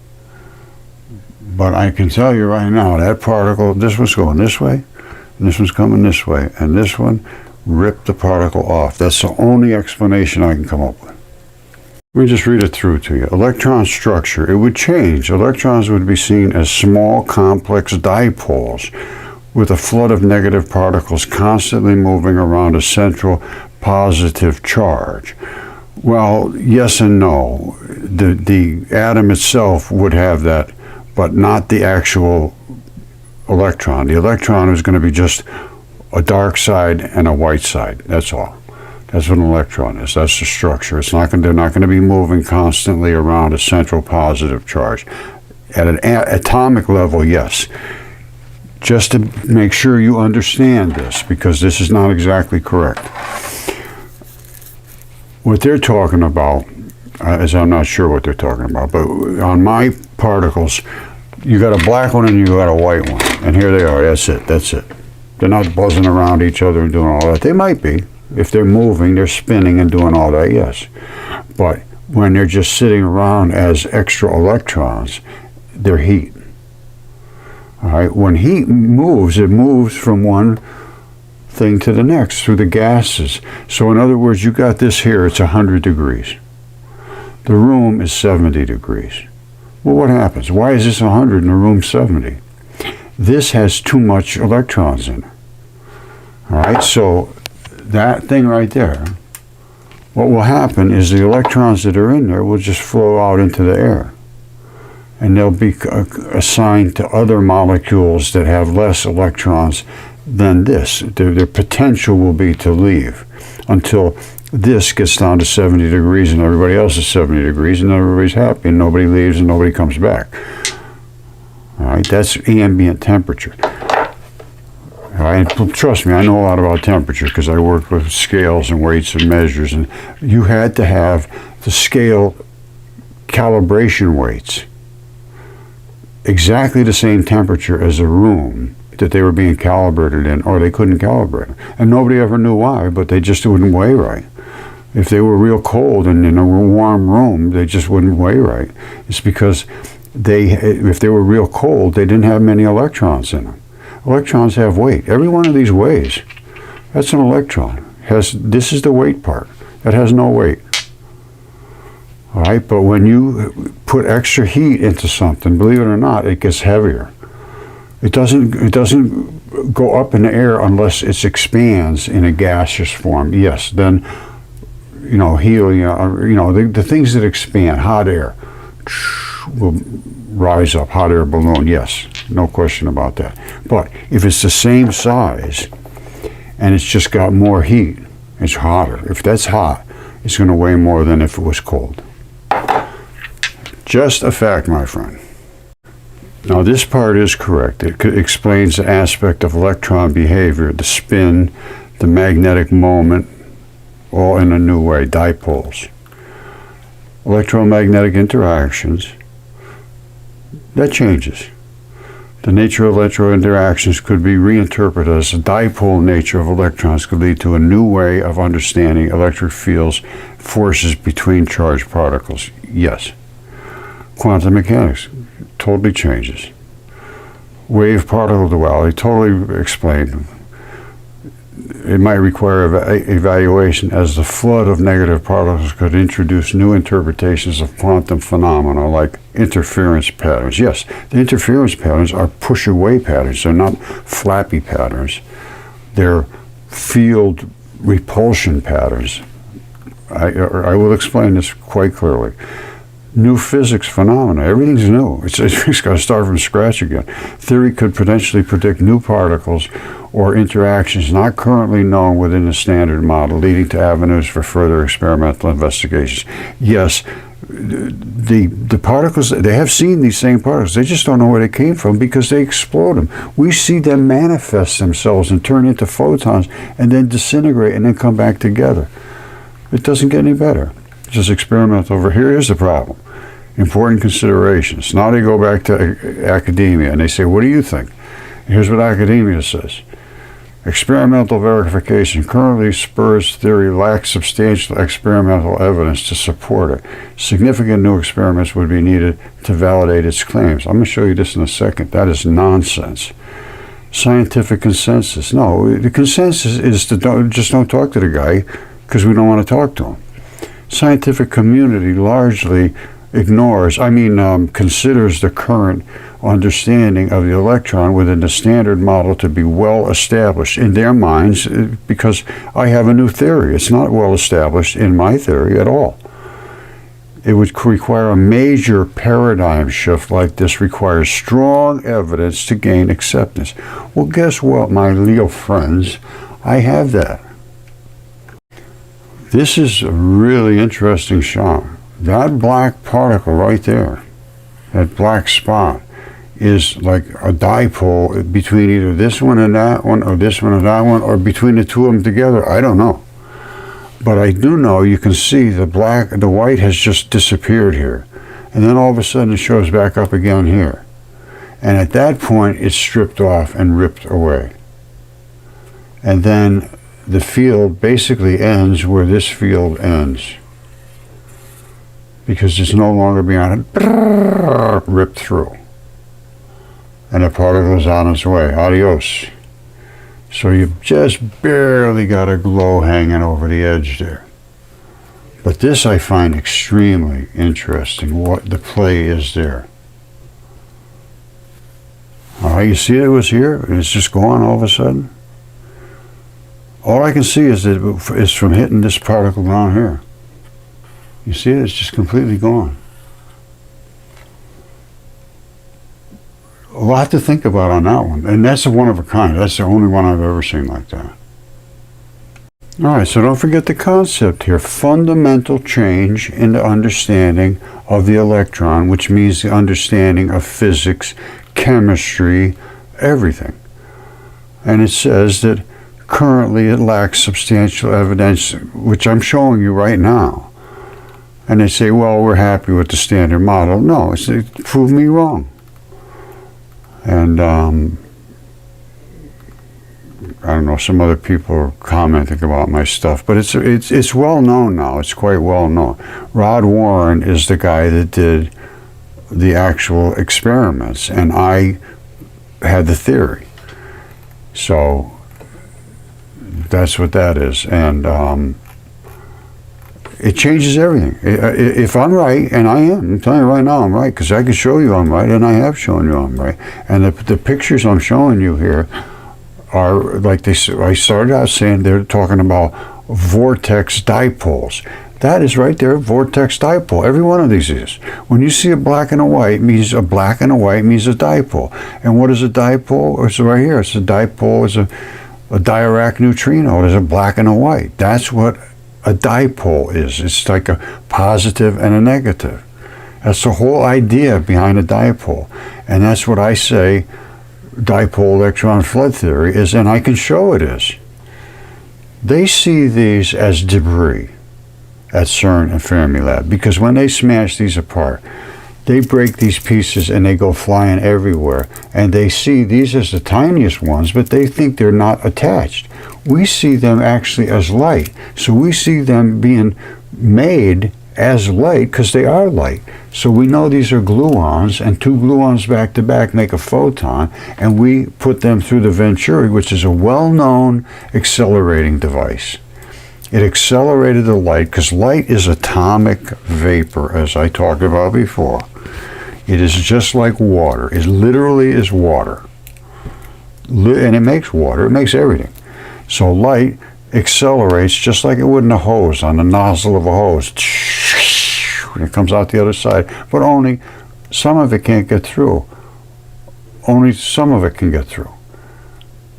But I can tell you right now, that particle, this one's going this way, and this one's coming this way, and this one ripped the particle off. That's the only explanation I can come up with. Let me just read it through to you. Electron structure, it would change. Electrons would be seen as small, complex dipoles with a flood of negative particles constantly moving around a central positive charge. Well, yes and no. The atom itself would have that, but not the actual electron. The electron is going to be just a dark side and a white side. That's all. That's what an electron is. That's the structure. They're not going to be moving constantly around a central positive charge. At an atomic level, yes. Just to make sure you understand this, because this is not exactly correct. What they're talking about, is I'm not sure what they're talking about, but on my particles, you got a black one and you got a white one. And here they are. That's it. They're not buzzing around each other and doing all that. They might be. If they're moving, they're spinning and doing all that, yes. But when they're just sitting around as extra electrons, they're heat. All right. When heat moves, it moves from one thing to the next through the gases. So in other words, you got this here, it's 100 degrees. The room is 70 degrees. Well, what happens? Why is this 100 and the room 70? This has too much electrons in it. All right, so that thing right there, what will happen is the electrons that are in there will just flow out into the air. And they'll be assigned to other molecules that have less electrons than this. Their potential will be to leave until this gets down to 70 degrees and everybody else is 70 degrees and everybody's happy and nobody leaves and nobody comes back. All right, that's ambient temperature. All right, and trust me, I know a lot about temperature because I worked with scales and weights and measures, and you had to have the scale calibration weights exactly the same temperature as the room that they were being calibrated in, or they couldn't calibrate them. And nobody ever knew why, but they just wouldn't weigh right. If they were real cold and in a warm room, they just wouldn't weigh right. It's because if they were real cold, they didn't have many electrons in them. Electrons have weight. Every one of these weighs. That's an electron. This is the weight part. That has no weight. All right, but when you put extra heat into something, believe it or not, it gets heavier. It doesn't go up in the air unless it expands in a gaseous form. Yes, then, helium, the things that expand, hot air, will rise up, hot air balloon, yes, no question about that. But if it's the same size and it's just got more heat, it's hotter. If that's hot, it's going to weigh more than if it was cold. Just a fact, my friend. Now this part is correct. It explains the aspect of electron behavior, the spin, the magnetic moment, all in a new way, dipoles. Electromagnetic interactions, that changes. The nature of electro interactions could be reinterpreted as the dipole nature of electrons could lead to a new way of understanding electric fields, forces between charged particles. Yes. Quantum mechanics totally changes. Wave-particle duality, totally explained. it might require evaluation, as the flood of negative particles could introduce new interpretations of quantum phenomena like interference patterns. Yes, the interference patterns are push-away patterns. They're not flappy patterns. They're field repulsion patterns. I will explain this quite clearly. New physics phenomena. Everything's new. It's got to start from scratch again. Theory could potentially predict new particles or interactions not currently known within the standard model, leading to avenues for further experimental investigations. Yes, the particles, they have seen these same particles. They just don't know where they came from because they explode them. We see them manifest themselves and turn into photons and then disintegrate and then come back together. It doesn't get any better. Just experiment over here. Here's the problem. Important considerations. Now they go back to academia and they say, what do you think? Here's what academia says. Experimental verification. Currently, Spur's theory lacks substantial experimental evidence to support it. Significant new experiments would be needed to validate its claims. I'm going to show you this in a second. That is nonsense. Scientific consensus. No, the consensus is to just don't talk to the guy because we don't want to talk to him. Scientific community largely considers the current understanding of the electron within the standard model to be well established in their minds, because I have a new theory. It's not well established in my theory at all. It would require a major paradigm shift like this requires strong evidence to gain acceptance. Well, guess what, my Leo friends? I have that. This is a really interesting shot. That black particle right there, that black spot, is like a dipole between either this one and that one, or this one and that one, or between the two of them together. I don't know. But I do know you can see the white has just disappeared here. And then all of a sudden it shows back up again here. And at that point it's stripped off and ripped away. And then the field basically ends where this field ends, because it's no longer beyond it, ripped through. And the particle is on its way. Adios. So you've just barely got a glow hanging over the edge there. But this I find extremely interesting, what the play is there. All right, you see it was here, and it's just gone all of a sudden? All I can see is that it's from hitting this particle down here. You see it? It's just completely gone. A lot to think about on that one. And that's a one of a kind. That's the only one I've ever seen like that. All right, so don't forget the concept here. Fundamental change in the understanding of the electron, which means the understanding of physics, chemistry, everything. And it says that currently it lacks substantial evidence, which I'm showing you right now. And they say, well, we're happy with the standard model. No, it's prove me wrong. And I don't know, some other people are commenting about my stuff, but it's well known now. It's quite well known. Rod Warren is the guy that did the actual experiments, and I had the theory. So that's what that is. And it changes everything. If I'm right, and I am, I'm telling you right now I'm right, because I can show you I'm right, and I have shown you I'm right. And the pictures I'm showing you here are like I started out saying they're talking about vortex dipoles. That is right there, vortex dipole. Every one of these is. When you see a black and a white, means a black and a white means a dipole. And what is a dipole? It's right here. It's a dipole. It's a Dirac neutrino. There's a black and a white. That's what a dipole is. It's like a positive and a negative. That's the whole idea behind a dipole. And that's what I say dipole electron flood theory is, and I can show it is. They see these as debris at CERN and Fermilab, because when they smash these apart, they break these pieces and they go flying everywhere. And they see these as the tiniest ones, but they think they're not attached. We see them actually as light. So we see them being made as light because they are light. So we know these are gluons, and two gluons back to back make a photon, and we put them through the Venturi, which is a well-known accelerating device. It accelerated the light because light is atomic vapor, as I talked about before. It is just like water. It literally is water. And it makes water. It makes everything. So light accelerates just like it would in a hose, on the nozzle of a hose. And it comes out the other side. But only some of it can't get through. Only some of it can get through.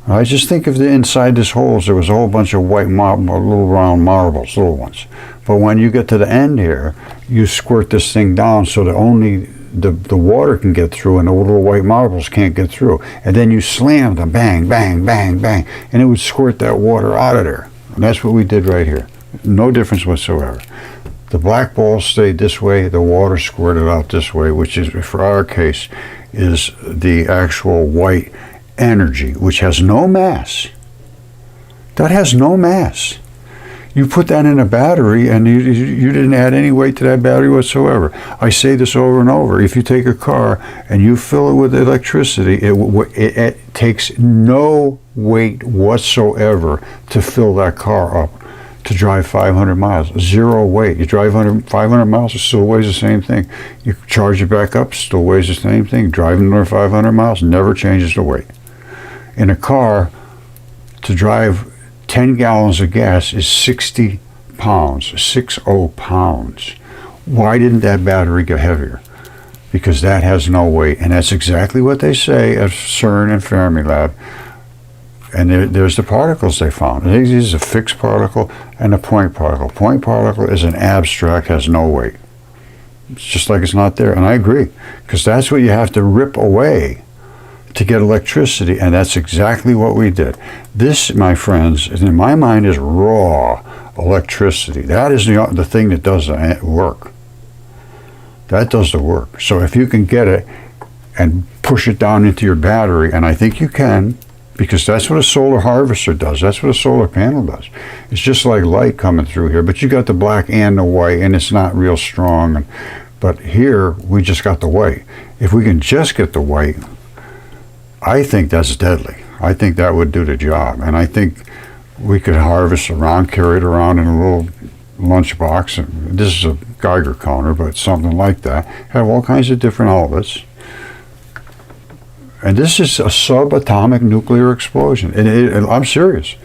I just think of inside this holes, there was a whole bunch of white little round marbles, little ones. But when you get to the end here, you squirt this thing down so that only the water can get through and the little white marbles can't get through. And then you slam them, bang, bang, bang, bang, and it would squirt that water out of there. And that's what we did right here. No difference whatsoever. The black ball stayed this way, the water squirted out this way, which is, for our case, is the actual white energy, which has no mass. That has no mass. You put that in a battery and you didn't add any weight to that battery whatsoever. I say this over and over. If you take a car and you fill it with electricity, it takes no weight whatsoever to fill that car up, to drive 500 miles. Zero weight. You drive 500 miles, it still weighs the same thing. You charge it back up, still weighs the same thing. Driving another 500 miles never changes the weight. In a car, to drive 10 gallons of gas is 60 pounds, 60 pounds. Why didn't that battery get heavier? Because that has no weight. And that's exactly what they say at CERN and Fermilab. And there's the particles they found. This is a fixed particle and a point particle. Point particle is an abstract, has no weight. It's just like it's not there. And I agree, because that's what you have to rip away to get electricity, and that's exactly what we did. This, my friends, in my mind, is raw electricity. That is the thing that does the work. That does the work. So if you can get it and push it down into your battery, and I think you can, because that's what a solar harvester does. That's what a solar panel does. It's just like light coming through here, but you got the black and the white, and it's not real strong. But here, we just got the white. If we can just get the white, I think that's deadly. I think that would do the job. And I think we could harvest around, carry it around in a little lunchbox. This is a Geiger counter, but something like that. Have all kinds of different outlets. And this is a subatomic nuclear explosion. And I'm serious.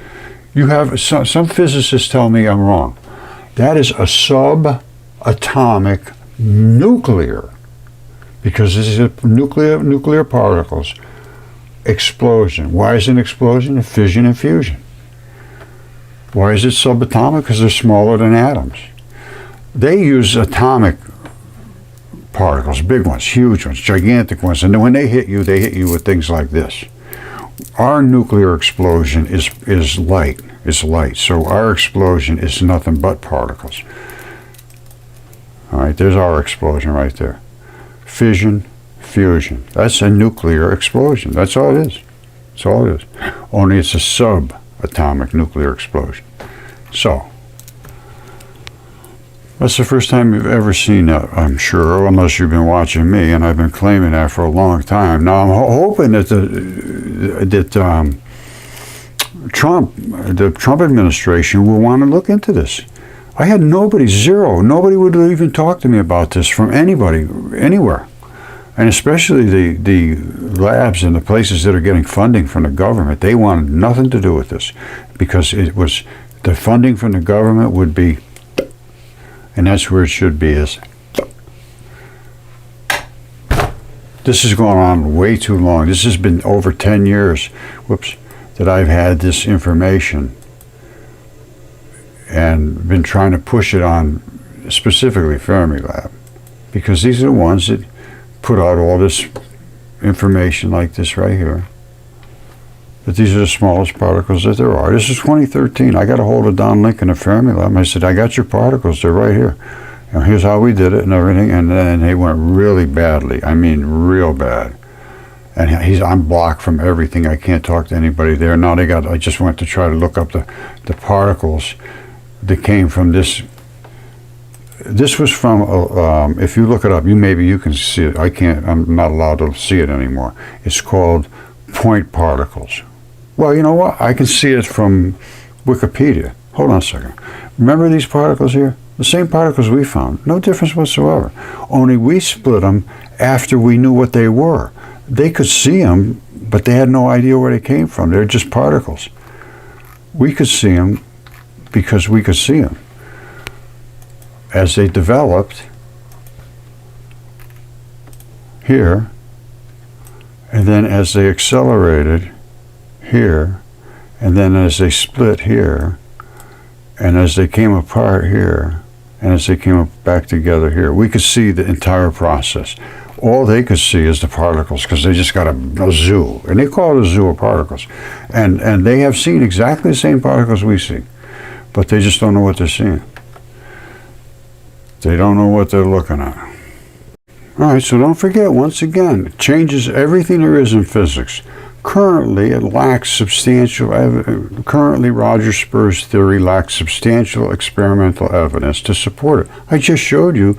You have some physicists tell me I'm wrong. That is a subatomic nuclear, because this is a nuclear particles explosion. Why is it an explosion? A fission and fusion. Why is it subatomic? Because they're smaller than atoms. They use atomic particles, big ones, huge ones, gigantic ones, and when they hit you with things like this. Our nuclear explosion is light. It's light. So our explosion is nothing but particles. All right, there's our explosion right there. Fission, fusion. That's a nuclear explosion. That's all it is. That's all it is. Only it's a subatomic nuclear explosion. So, that's the first time you've ever seen that, I'm sure, unless you've been watching me, and I've been claiming that for a long time. Now, I'm hoping that the Trump administration will want to look into this. I had nobody, zero. Nobody would even talk to me about this from anybody, anywhere. And especially the labs and the places that are getting funding from the government, they wanted nothing to do with this, because it was, the funding from the government would be, and that's where it should be, is this has gone on way too long. This has been over 10 years, that I've had this information and been trying to push it on specifically Fermilab, because these are the ones that put out all this information like this right here. But these are the smallest particles that there are. This is 2013. I got a hold of Don Lincoln at Fermilab. I said, I got your particles. They're right here. And here's how we did it and everything. And then they went really badly. I mean, real bad. And I'm blocked from everything. I can't talk to anybody there. Now I just went to try to look up the particles that came from this This was from, if you look it up, maybe you can see it. I can't, I'm not allowed to see it anymore. It's called point particles. Well, you know what? I can see it from Wikipedia. Hold on a second. Remember these particles here? The same particles we found. No difference whatsoever. Only we split them after we knew what they were. They could see them, but they had no idea where they came from. They're just particles. We could see them because we could see them. As they developed here, and then as they accelerated here, and then as they split here, and as they came apart here, and as they came back together here, we could see the entire process. All they could see is the particles, because they just got a zoo, and they call it a zoo of particles. And they have seen exactly the same particles we see, but they just don't know what they're seeing. They don't know what they're looking at. All right, so don't forget, once again, it changes everything there is in physics. Currently, it lacks substantial currently Roger Spur's theory lacks substantial experimental evidence to support it. I just showed you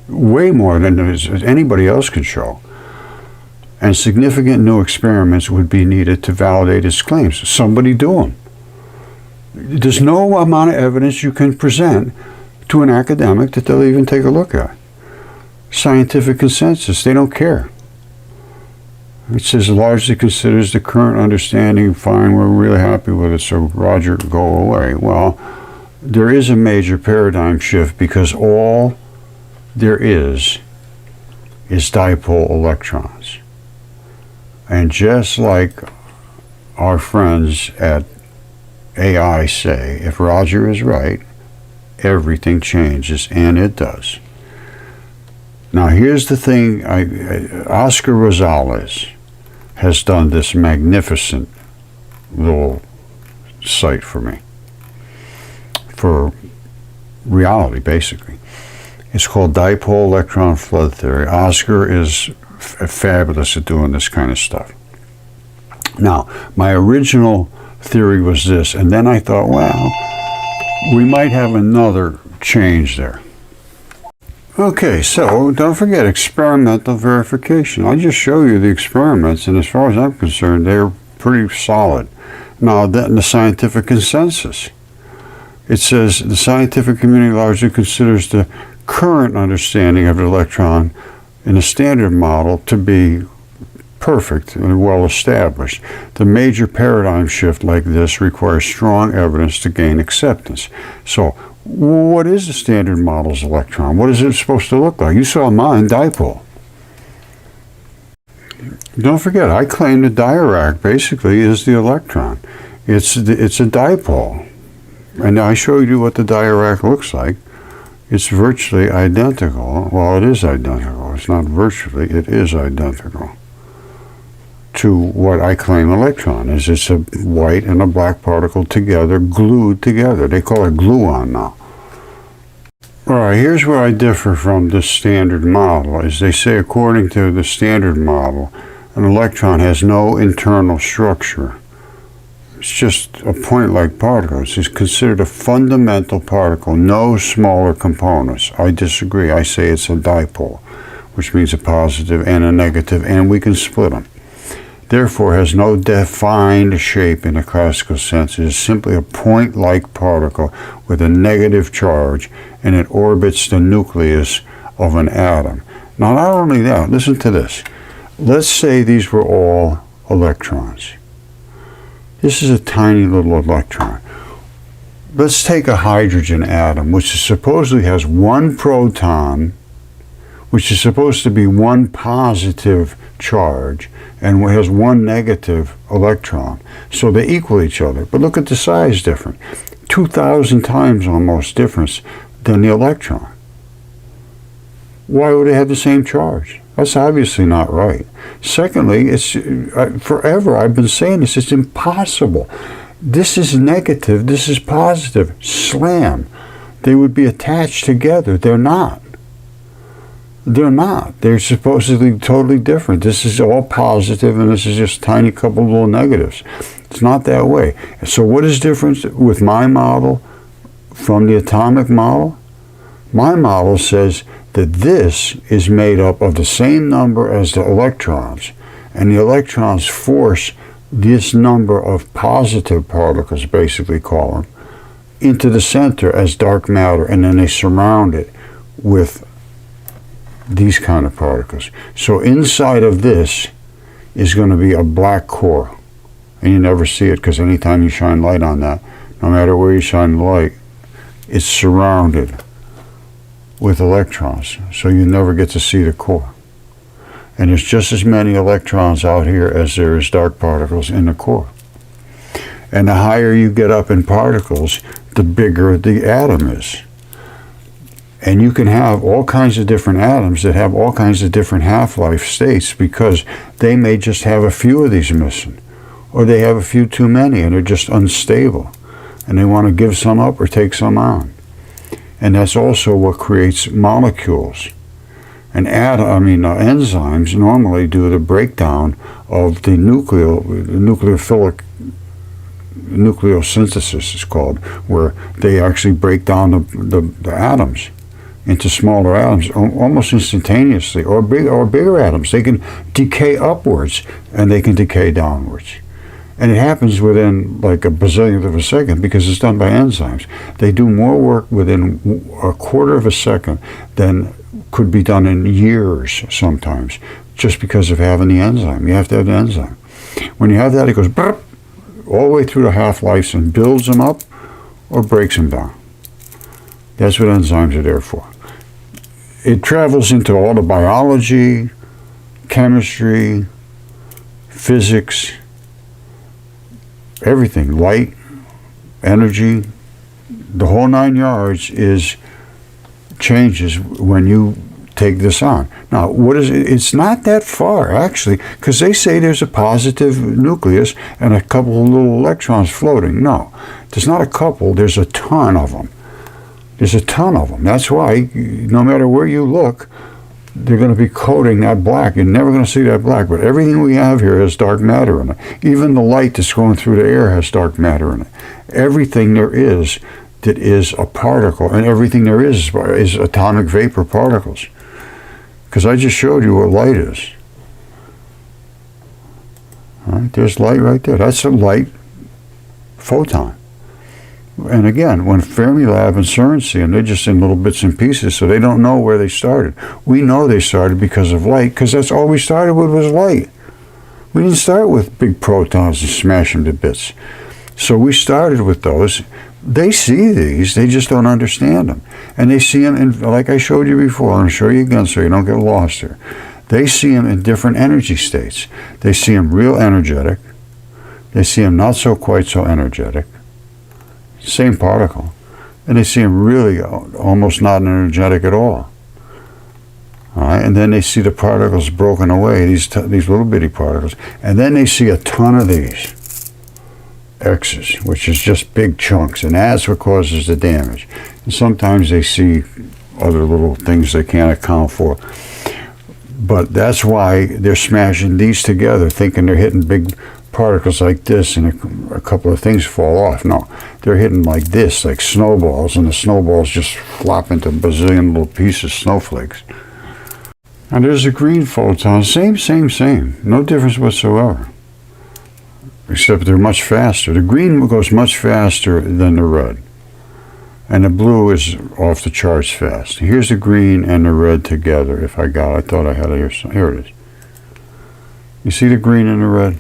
way more than anybody else can show. And significant new experiments would be needed to validate his claims. Somebody do them. There's no amount of evidence you can present to an academic that they'll even take a look at. Scientific consensus, they don't care. It says largely considers the current understanding fine, we're really happy with it, so Roger, go away. Well, there is a major paradigm shift because all there is dipole electrons. And just like our friends at AI say, if Roger is right, everything changes, and it does. Now here's the thing, Oscar Rosales has done this magnificent little site for me, for reality basically. It's called Dipole Electron Flood Theory. Oscar is fabulous at doing this kind of stuff. Now, my original theory was this, and then I thought, well, we might have another change there. Okay, so don't forget experimental verification. I just show you the experiments, and as far as I'm concerned, they're pretty solid. Now, the scientific consensus. It says the scientific community largely considers the current understanding of the electron in a standard model to be perfect and well established. The major paradigm shift like this requires strong evidence to gain acceptance. So, what is the standard model's electron? What is it supposed to look like? You saw mine, dipole. Don't forget, I claim the diarac basically is the electron. It's a dipole. And I showed you what the diarac looks like. It's virtually identical. Well, it is identical. It's not virtually, it is identical to what I claim electron is. It's a white and a black particle together, glued together. They call it gluon now. All right, here's where I differ from the standard model. Is they say according to the standard model, an electron has no internal structure. It's just a point-like particle. It's considered a fundamental particle, no smaller components. I disagree. I say it's a dipole, which means a positive and a negative, and we can split them. Therefore, has no defined shape in a classical sense. It is simply a point-like particle with a negative charge, and it orbits the nucleus of an atom. Now, not only that, listen to this. Let's say these were all electrons. This is a tiny little electron. Let's take a hydrogen atom, which supposedly has one proton, which is supposed to be one positive charge, and has one negative electron. So they equal each other. But look at the size difference. 2,000 times almost difference than the electron. Why would they have the same charge? That's obviously not right. Secondly, it's forever I've been saying this, it's impossible. This is negative, this is positive. Slam. They would be attached together. They're not. They're not. They're supposedly totally different. This is all positive and this is just a tiny couple of little negatives. It's not that way. So what is different with my model from the atomic model? My model says that this is made up of the same number as the electrons, and the electrons force this number of positive particles, basically call them, into the center as dark matter, and then they surround it with these kind of particles. So inside of this is going to be a black core, and you never see it because anytime you shine light on that, no matter where you shine the light, it's surrounded with electrons, so you never get to see the core. And there's just as many electrons out here as there is dark particles in the core. And the higher you get up in particles, the bigger the atom is. And you can have all kinds of different atoms that have all kinds of different half-life states, because they may just have a few of these missing, or they have a few too many and they're just unstable, and they want to give some up or take some on. And that's also what creates molecules. And enzymes normally do the breakdown of the nucleophilic nucleosynthesis, is called, where they actually break down the atoms into smaller atoms almost instantaneously, or bigger atoms. They can decay upwards and they can decay downwards. And it happens within like a bazillionth of a second because it's done by enzymes. They do more work within a quarter of a second than could be done in years sometimes, just because of having the enzyme. You have to have the enzyme. When you have that, it goes burp, all the way through the half-lives and builds them up or breaks them down. That's what enzymes are there for. It travels into all the biology, chemistry, physics, everything, light, energy, the whole 9 yards changes when you take this on. Now, what is it? It's not that far, actually, because they say there's a positive nucleus and a couple of little electrons floating. No, there's not a couple, there's a ton of them. There's a ton of them. That's why, no matter where you look, they're going to be coating that black. You're never going to see that black, but everything we have here has dark matter in it. Even the light that's going through the air has dark matter in it. Everything there is that is a particle, and everything there is atomic vapor particles. Because I just showed you what light is. All right, there's light right there. That's a light photon. And again, when Fermilab and CERN see them, they're just in little bits and pieces, so they don't know where they started. We know they started because of light, because that's all we started with was light. We didn't start with big protons and smash them to bits. So we started with those. They see these, they just don't understand them. And they see them, in, like I showed you before, I'm going to show you again so you don't get lost here. They see them in different energy states. They see them real energetic. They see them not so quite so energetic. Same particle. And they see them really almost not energetic at all. All right? And then they see the particles broken away, these little bitty particles. And then they see a ton of these X's, which is just big chunks, and that's what causes the damage. And sometimes they see other little things they can't account for. But that's why they're smashing these together, thinking they're hitting big particles like this, and a couple of things fall off. No, they're hitting like this, like snowballs, and the snowballs just flop into a bazillion little pieces, snowflakes. And there's a green photon, same. No difference whatsoever. Except they're much faster. The green goes much faster than the red. And the blue is off the charts fast. Here's the green and the red together, if I got it. I thought I had it here. Here it is. You see the green and the red?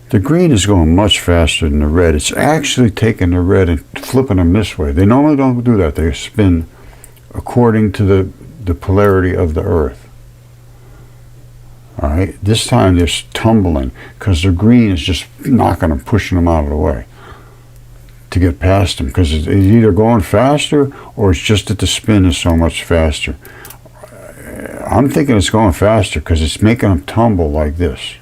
The green is going much faster than the red. It's actually taking the red and flipping them this way. They normally don't do that. They spin according to the polarity of the Earth. All right, this time they're tumbling because the green is just knocking them, pushing them out of the way to get past them, because it's either going faster or it's just that the spin is so much faster. I'm thinking it's going faster because it's making them tumble like this.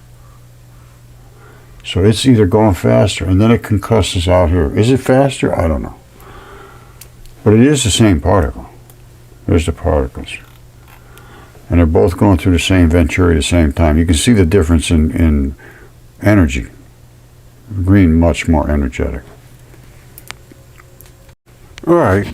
So it's either going faster, and then it concusses out here. Is it faster? I don't know. But it is the same particle. There's the particles. And they're both going through the same venturi at the same time. You can see the difference in energy. Green, much more energetic. All right,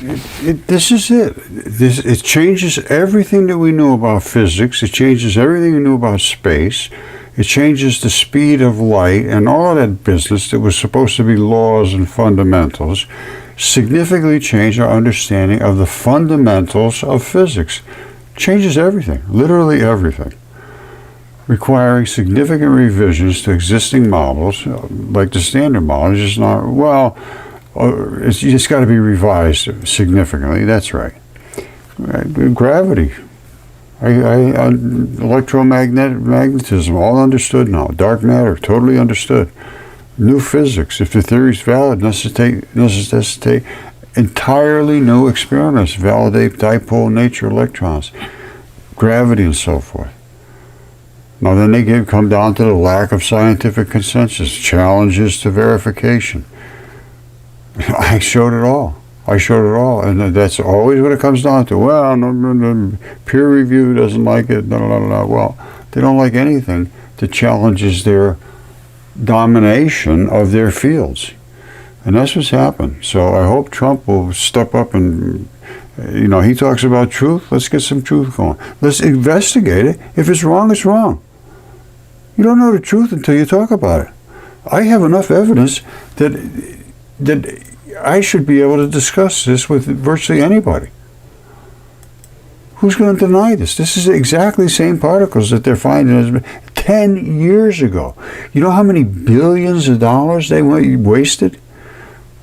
this is it. It changes everything that we knew about physics. It changes everything we knew about space. It changes the speed of light and all of that business that was supposed to be laws and fundamentals. Significantly change our understanding of the fundamentals of physics. Changes everything, literally everything. Requiring significant revisions to existing models, like the standard model, is just not, well, it's got to be revised significantly. That's right. Gravity, electromagnetism, all understood now. Dark matter, totally understood. New physics, if the theory is valid, necessitate entirely new experiments, validate dipole nature electrons, gravity, and so forth. Now then they come down to the lack of scientific consensus, challenges to verification. I showed it all. And that's always what it comes down to. Well, peer review doesn't like it. Well, they don't like anything that challenges their domination of their fields. And that's what's happened. So I hope Trump will step up and, he talks about truth. Let's get some truth going. Let's investigate it. If it's wrong, it's wrong. You don't know the truth until you talk about it. I have enough evidence that I should be able to discuss this with virtually anybody. Who's going to deny this? This is exactly the same particles that they're finding 10 years ago. You know how many billions of dollars they wasted?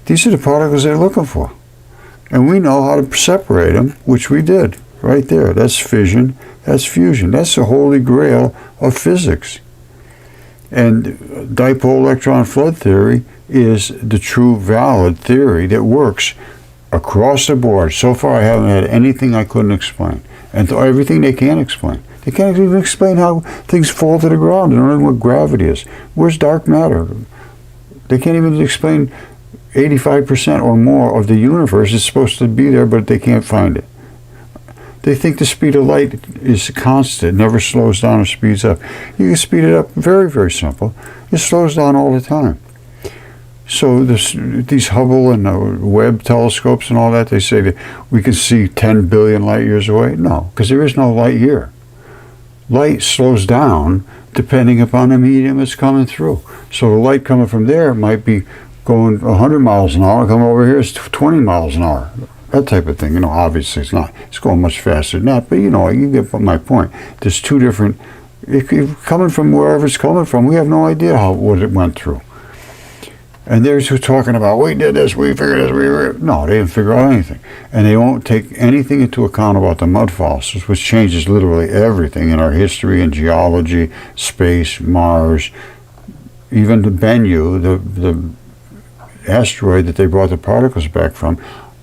These are the particles they're looking for. And we know how to separate them, which we did right there. That's fission, that's fusion. That's the holy grail of physics. And dipole electron flood theory is the true valid theory that works across the board. So far I haven't had anything I couldn't explain. And everything they can explain. They can't even explain how things fall to the ground. They don't know what gravity is. Where's dark matter? They can't even explain 85% or more of the universe is supposed to be there, but they can't find it. They think the speed of light is constant, never slows down or speeds up. You can speed it up, very, very simple. It slows down all the time. So these Hubble and Webb telescopes and all that, they say that we can see 10 billion light years away. No, because there is no light year. Light slows down depending upon the medium it's coming through. So the light coming from there might be going 100 miles an hour, coming over here is 20 miles an hour. That type of thing. Obviously it's not. It's going much faster than that, but you get my point. There's two different, coming from wherever it's coming from, we have no idea what it went through. And they're talking about, we did this, we figured this, no, they didn't figure out anything. And they won't take anything into account about the Mudfossils, which changes literally everything in our history and geology, space, Mars, even the Bennu, the asteroid that they brought the particles back from.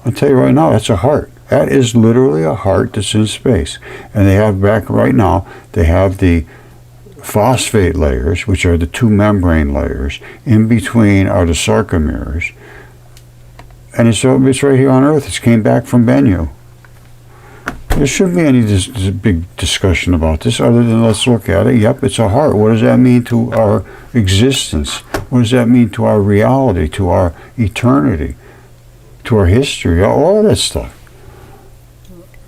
I'll tell you right now, that's a heart. That is literally a heart that's in space. And they have back right now, they have the phosphate layers, which are the two membrane layers. In between are the sarcomeres. And it's right here on Earth. It came back from Bennu. There shouldn't be any big discussion about this other than let's look at it. Yep, it's a heart. What does that mean to our existence? What does that mean to our reality, to our eternity, to our history, all of that stuff?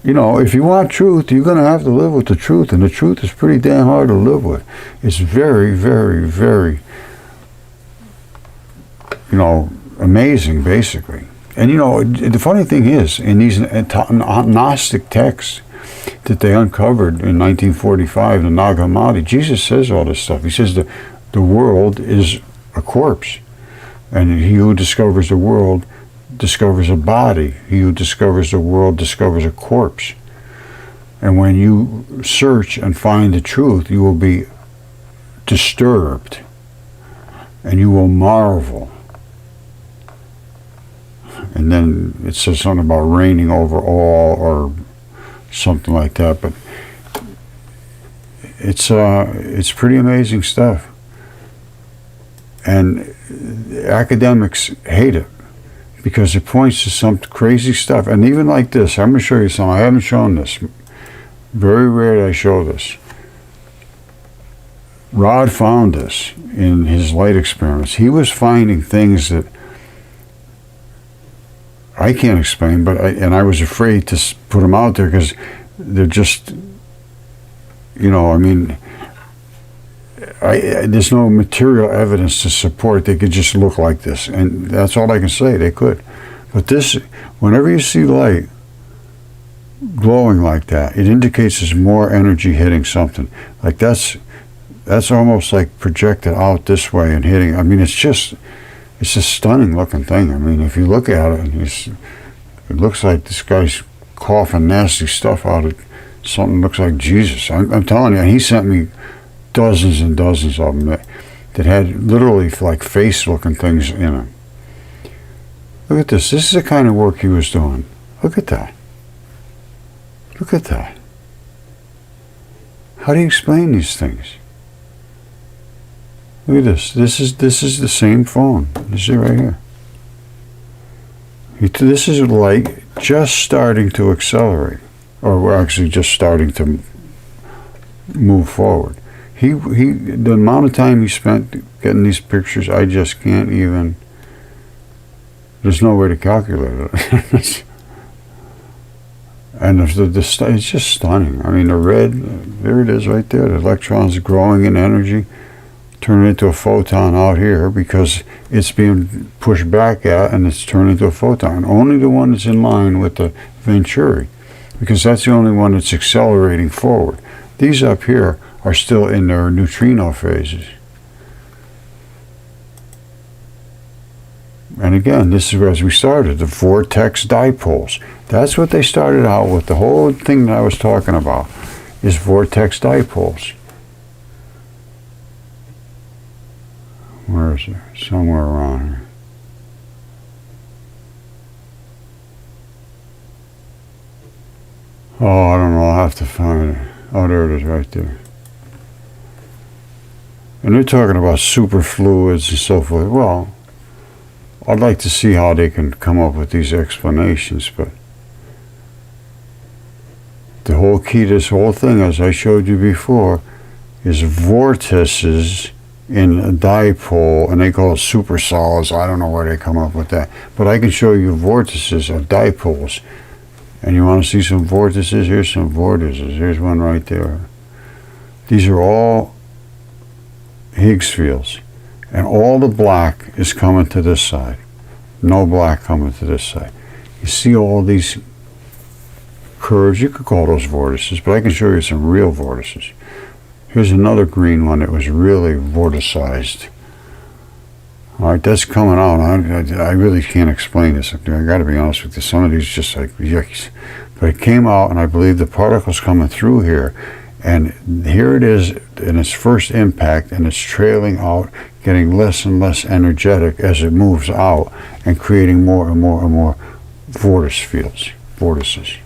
If you want truth, you're going to have to live with the truth, and the truth is pretty damn hard to live with. It's very, very, very, amazing, basically. And, the funny thing is, in these Gnostic texts that they uncovered in 1945, the Nag Hammadi, Jesus says all this stuff. He says the world is a corpse, and he who discovers the world discovers a body. He who discovers the world discovers a corpse. And when you search and find the truth, you will be disturbed and you will marvel. And then it says something about reigning over all or something like that, but it's pretty amazing stuff. And academics hate it, because it points to some crazy stuff. And even like this, I'm going to show you something. I haven't shown this. Very rare that I show this. Rod found this in his light experiments. He was finding things that I can't explain, but I was afraid to put them out there because they're just, I mean, there's no material evidence to support they could just look like this, and that's all I can say. They could, but this, whenever you see light glowing like that, it indicates there's more energy hitting something. Like that's almost like projected out this way and hitting. I mean, it's a stunning looking thing. I mean, if you look at it, it looks like this guy's coughing nasty stuff out of something that looks like Jesus. I'm telling you, he sent me dozens and dozens of them that had literally like face-looking things in them. Look at this. This is the kind of work he was doing. Look at that. Look at that. How do you explain these things? Look at this. This is the same phone. You see right here. This is light just starting to accelerate, or we're actually just starting to move forward. The amount of time he spent getting these pictures, I just can't even. There's no way to calculate it. And it's just stunning. I mean, the red, there it is right there. The electron's growing in energy, turning into a photon out here because it's being pushed back at, and it's turning into a photon. Only the one that's in line with the Venturi, because that's the only one that's accelerating forward. These up here are still in their neutrino phases. And again, this is as we started, the vortex dipoles. That's what they started out with. The whole thing that I was talking about is vortex dipoles. Where is it? Somewhere around here. Oh, I don't know. I'll have to find it. Oh, there it is right there. And they're talking about superfluids and so forth. Well, I'd like to see how they can come up with these explanations, but the whole key to this whole thing, as I showed you before, is vortices in a dipole, and they call it supersolids. I don't know where they come up with that, but I can show you vortices of dipoles. And you want to see some vortices? Here's some vortices. Here's one right there. These are all Higgs fields. And all the black is coming to this side. No black coming to this side. You see all these curves? You could call those vortices, but I can show you some real vortices. Here's another green one that was really vorticized. All right, that's coming out. I really can't explain this. I got to be honest with you. Some of these just like yikes. But it came out, and I believe the particle's coming through here. And here it is in its first impact, and it's trailing out, getting less and less energetic as it moves out, and creating more and more and more vortice fields, vortices.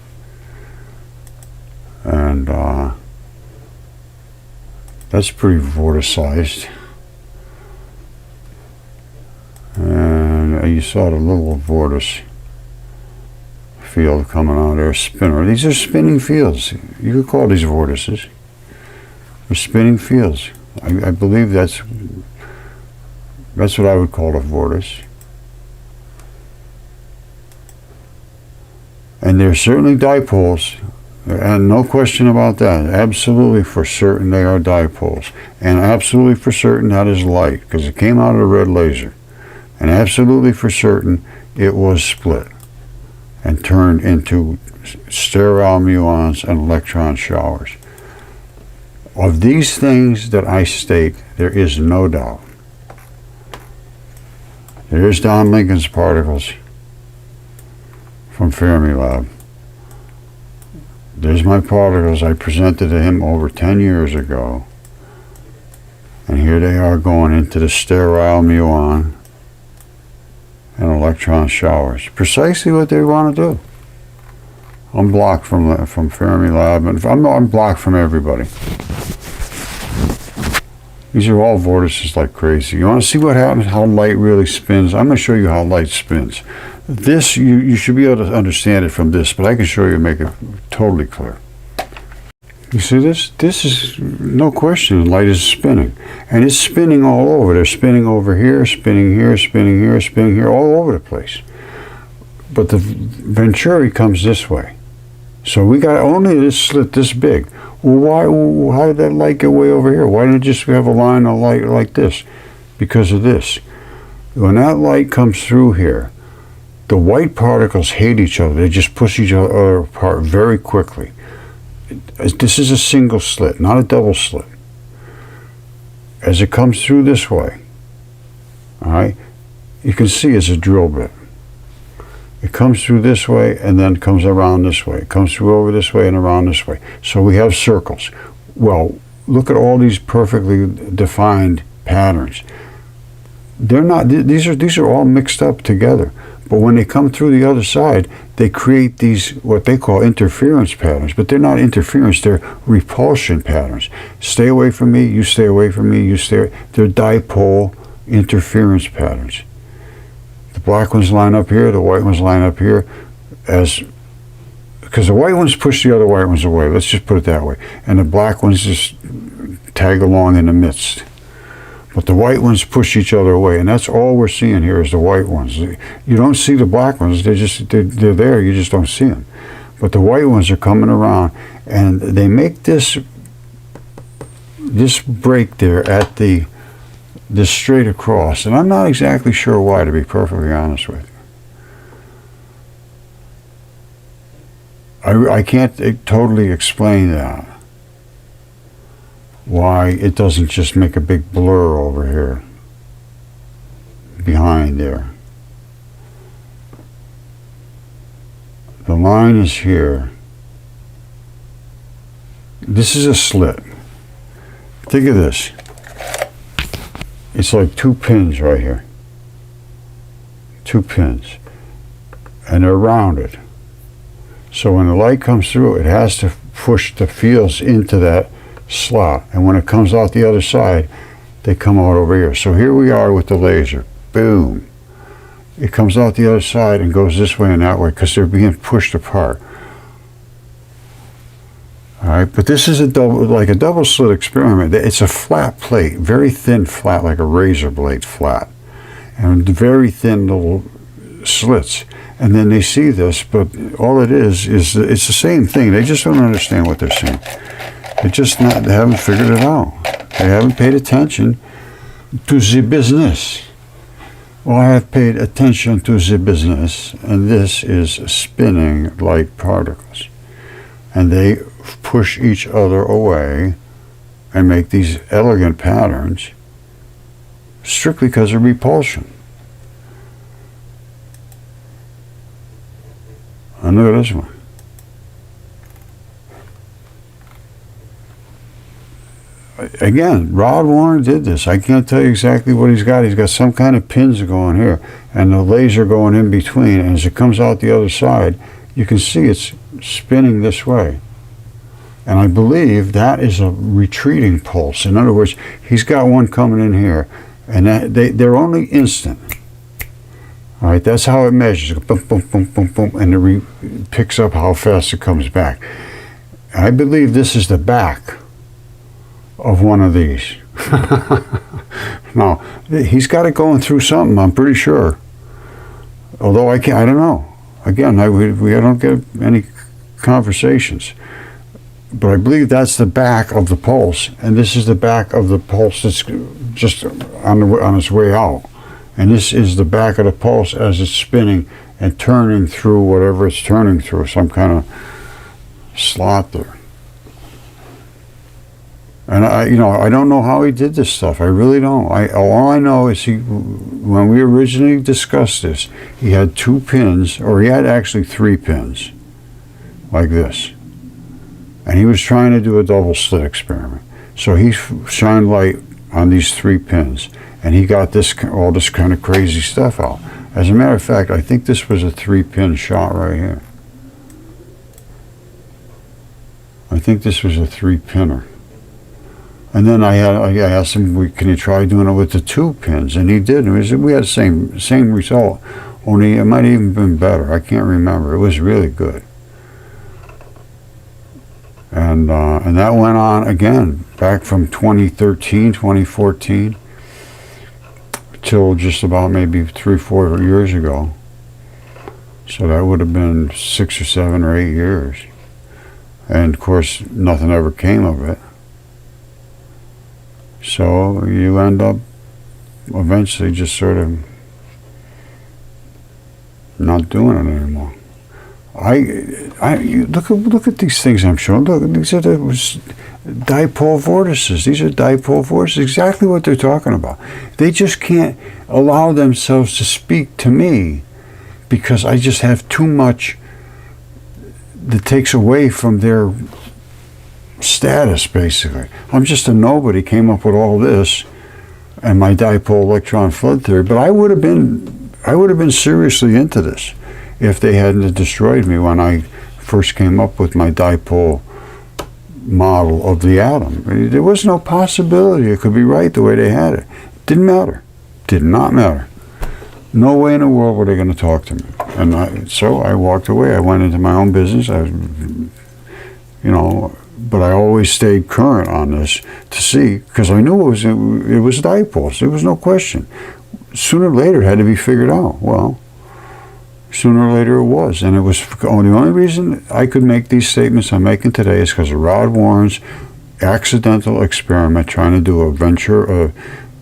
And that's pretty vorticized. And you saw the little vortice field coming out there, spinner. These are spinning fields. You could call these vortices. They're spinning fields. I believe that's what I would call a vortice. And they're certainly dipoles, and no question about that. Absolutely for certain they are dipoles, and absolutely for certain that is light, because it came out of a red laser, and absolutely for certain it was split and turned into sterile muons and electron showers. Of these things that I state, there is no doubt. There's Don Lincoln's particles from Fermilab. There's my particles I presented to him over 10 years ago. And here they are going into the sterile muon and electron showers. Precisely what they want to do. I'm blocked from Fermilab, and I'm blocked from everybody. These are all vortices like crazy. You want to see what happens, how light really spins? I'm going to show you how light spins. This, you should be able to understand it from this, but I can show you and make it totally clear. You see this? This is, no question, light is spinning. And it's spinning all over. They're spinning over here, spinning here, spinning here, spinning here, all over the place. but the Venturi comes this way. So we got only this slit this big. Well, how did that light get way over here? Why didn't it just have a line of light like this? Because of this. When that light comes through here, the white particles hate each other. They just push each other apart very quickly. This is a single slit, not a double slit. As it comes through this way, all right, you can see it's a drill bit. It comes through this way and then comes around this way. It comes through over this way and around this way. So we have circles. Well, look at all these perfectly defined patterns. They're not, these are all mixed up together. But when they come through the other side, they create these, what they call interference patterns. But they're not interference, they're repulsion patterns. Stay away from me, you stay away from me, you stay. They're dipole interference patterns. The black ones line up here, the white ones line up here, because the white ones push the other white ones away, let's just put it that way. And the black ones just tag along in the midst. But the white ones push each other away, and that's all we're seeing here is the white ones. You don't see the black ones, they're there, you just don't see them. But the white ones are coming around, and they make this break there at this straight across, and I'm not exactly sure why, to be perfectly honest with you. I can't totally explain that. Why it doesn't just make a big blur over here, behind there. The line is here. This is a slit. Think of this. It's like 2 pins right here. 2 pins. And they're rounded. So when the light comes through, it has to push the fields into that slot. And when it comes out the other side, they come out over here. So here we are with the laser. Boom. It comes out the other side and goes this way and that way because they're being pushed apart. All right, but this is like a double slit experiment. It's a flat plate, very thin flat, like a razor blade flat, and very thin little slits. And then they see this, but all it is it's the same thing. They just don't understand what they're seeing. They haven't figured it out. They haven't paid attention to the business. Well, I have paid attention to the business, and this is spinning light particles. And they push each other away and make these elegant patterns strictly because of repulsion. And look at this one. Again, Rod Warner did this. I can't tell you exactly what he's got. He's got some kind of pins going here and the laser going in between. And as it comes out the other side, you can see it's spinning this way. And I believe that is a retreating pulse. In other words, he's got one coming in here, and they're only instant. All right, that's how it measures. Boom, boom, boom, boom, boom, and it picks up how fast it comes back. I believe this is the back of one of these. Now, he's got it going through something, I'm pretty sure. Although I don't know. Again, we don't get any conversations. But I believe that's the back of the pulse, and this is the back of the pulse that's just on its way out. And this is the back of the pulse as it's spinning and turning through whatever it's turning through, some kind of slot there. And I don't know how he did this stuff. I really don't. All I know is when we originally discussed this, he had 2 pins, or he had actually 3 pins, like this. And he was trying to do a double slit experiment. So he shined light on these 3 pins, and he got all this kind of crazy stuff out. As a matter of fact, I think this was a 3-pin shot right here. I think this was a 3-pinner. And then I asked him, can you try doing it with the 2 pins? And he did. And we had the same result, only it might have even been better. I can't remember. It was really good. And that went on again back from 2013, 2014 till just about maybe 3-4 years ago. So that would have been 6 or 7 or 8 years. And of course, nothing ever came of it. So you end up eventually just sort of not doing it anymore. You look at these things I'm showing. Look, these are dipole vortices. These are dipole vortices. Exactly what they're talking about. They just can't allow themselves to speak to me because I just have too much that takes away from their status, basically. I'm just a nobody, came up with all this and my dipole electron flood theory, but I would have been seriously into this if they hadn't destroyed me when I first came up with my dipole model of the atom. There was no possibility it could be right the way they had it. Didn't matter. Did not matter. No way in the world were they going to talk to me. And so I walked away. I went into my own business. But I always stayed current on this to see, because I knew it was dipoles. There was no question. Sooner or later it had to be figured out. Well, sooner or later it was. And it was the only reason I could make these statements I'm making today is because of Rod Warren's accidental experiment trying to do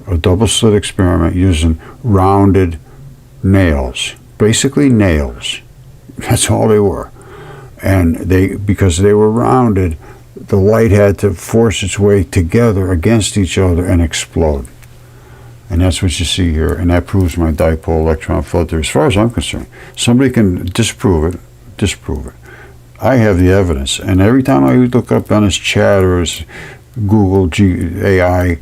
a double slit experiment using rounded nails. Basically nails. That's all they were. And because they were rounded, the light had to force its way together against each other and explode. And that's what you see here, and that proves my dipole electron flood theory. As far as I'm concerned, somebody can disprove it. I have the evidence, and every time I look up on this chat or this Google AI,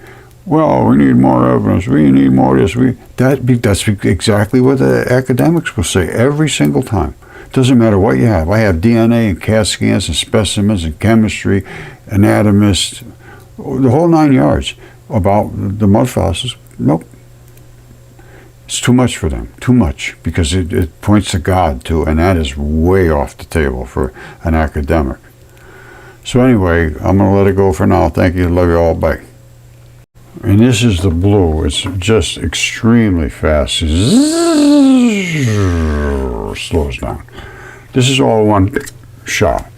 well, we need more evidence, we need more of this, that's exactly what the academics will say every single time. Doesn't matter what you have. I have DNA and CAT scans and specimens and chemistry, anatomists, the whole 9 yards about the mud fossils. Nope. It's too much for them. Too much. Because it points to God, too, and that is way off the table for an academic. So anyway, I'm going to let it go for now. Thank you. Love you all. Bye. And this is the blue. It's just extremely fast. Slows down. This is all one shot.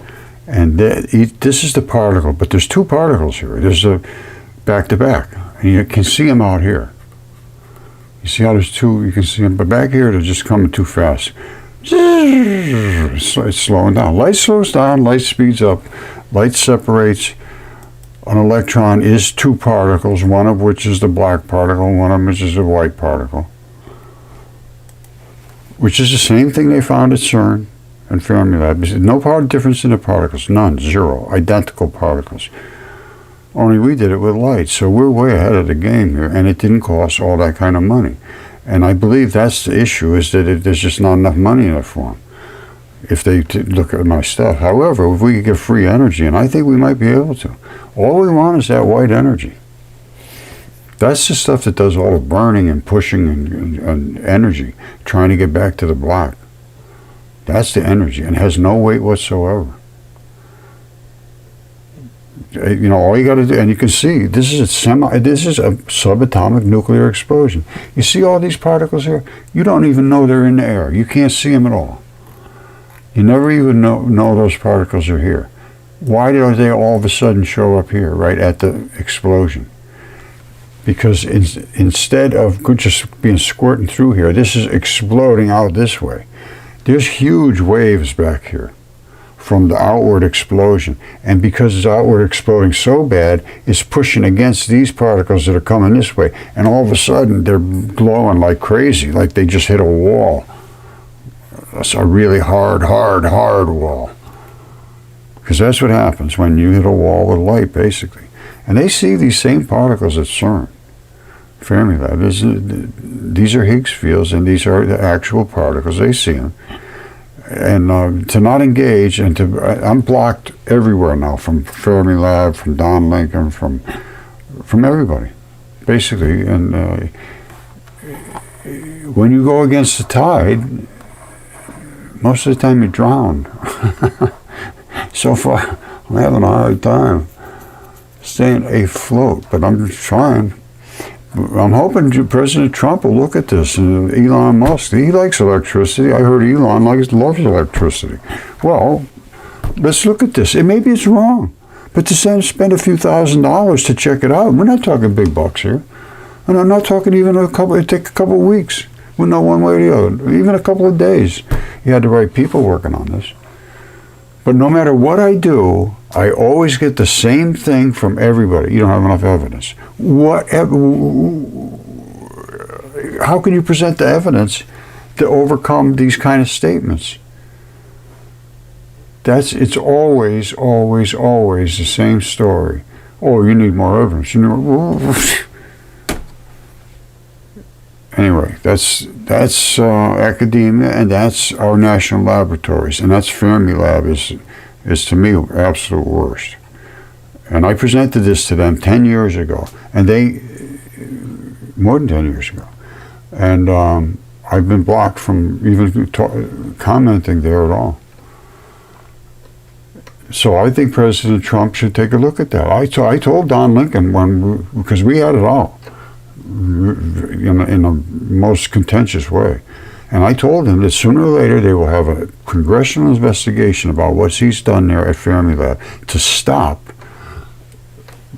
And this is the particle, but there's two particles here. There's a back-to-back. And you can see them out here. You see how there's two, you can see them, but back here they're just coming too fast. It's slowing down. Light slows down, light speeds up, light separates. An electron is two particles, one of which is the black particle, one of which is the white particle. Which is the same thing they found at CERN and Fermilab. No part difference in the particles, none, zero, identical particles. Only we did it with light, so we're way ahead of the game here, and it didn't cost all that kind of money. And I believe that's the issue, is that there's just not enough money in it for them, if they look at my stuff. However, if we could get free energy, and I think we might be able to, all we want is that white energy. That's the stuff that does all the burning and pushing and energy, trying to get back to the black. That's the energy, and has no weight whatsoever. All you got to do, and you can see this is a subatomic nuclear explosion. You see all these particles here? You don't even know they're in the air. You can't see them at all. You never even know those particles are here. Why do they all of a sudden show up here, right at the explosion? Because instead of just being squirting through here, this is exploding out this way. There's huge waves back here from the outward explosion, and because it's outward exploding so bad, it's pushing against these particles that are coming this way, and all of a sudden they're glowing like crazy, like they just hit a wall. It's a really hard wall, because that's what happens when you hit a wall with light, basically. And they see these same particles at CERN, Fermilab. These are Higgs fields, and these are the actual particles. They see them. And to not engage, and I'm blocked everywhere now, from Fermilab, from Don Lincoln, from everybody, basically. And when you go against the tide, most of the time you drown. So far, I'm having a hard time staying afloat, but I'm trying. I'm hoping President Trump will look at this, and Elon Musk, he likes electricity. I heard Elon loves electricity. Well, let's look at this. Maybe it's wrong, but to spend a few $1,000s to check it out, we're not talking big bucks here. And I'm not talking even it'd take a couple of weeks. We'll know one way or the other. Even a couple of days. You had the right people working on this. But no matter what I do, I always get the same thing from everybody. You don't have enough evidence. How can you present the evidence to overcome these kind of statements? It's always, always, always the same story. Oh, you need more evidence. Anyway, that's academia, and that's our national laboratories, and that's Fermilab is to me absolute worst. And I presented this to them 10 years ago, and more than 10 years ago, and I've been blocked from even commenting there at all. So I think President Trump should take a look at that. I told Don Lincoln because we had it all. In a most contentious way. And I told him that sooner or later they will have a congressional investigation about what he's done there at Fermilab to stop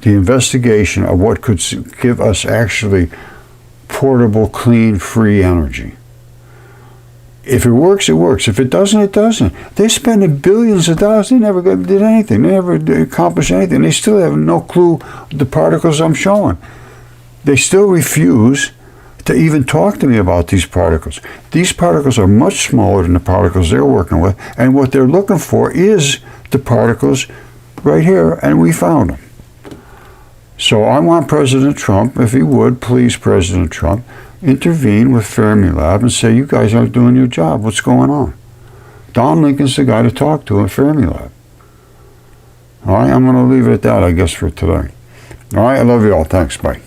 the investigation of what could give us actually portable, clean, free energy. If it works, it works. If it doesn't, it doesn't. They spend billions of dollars. They never did anything. They never accomplished anything. They still have no clue the particles I'm showing. They still refuse to even talk to me about these particles. These particles are much smaller than the particles they're working with, and what they're looking for is the particles right here, and we found them. So I want President Trump, if he would, please, President Trump, intervene with Fermilab and say, you guys aren't doing your job. What's going on? Don Lincoln's the guy to talk to at Fermilab. All right, I'm going to leave it at that, I guess, for today. All right, I love you all. Thanks. Bye.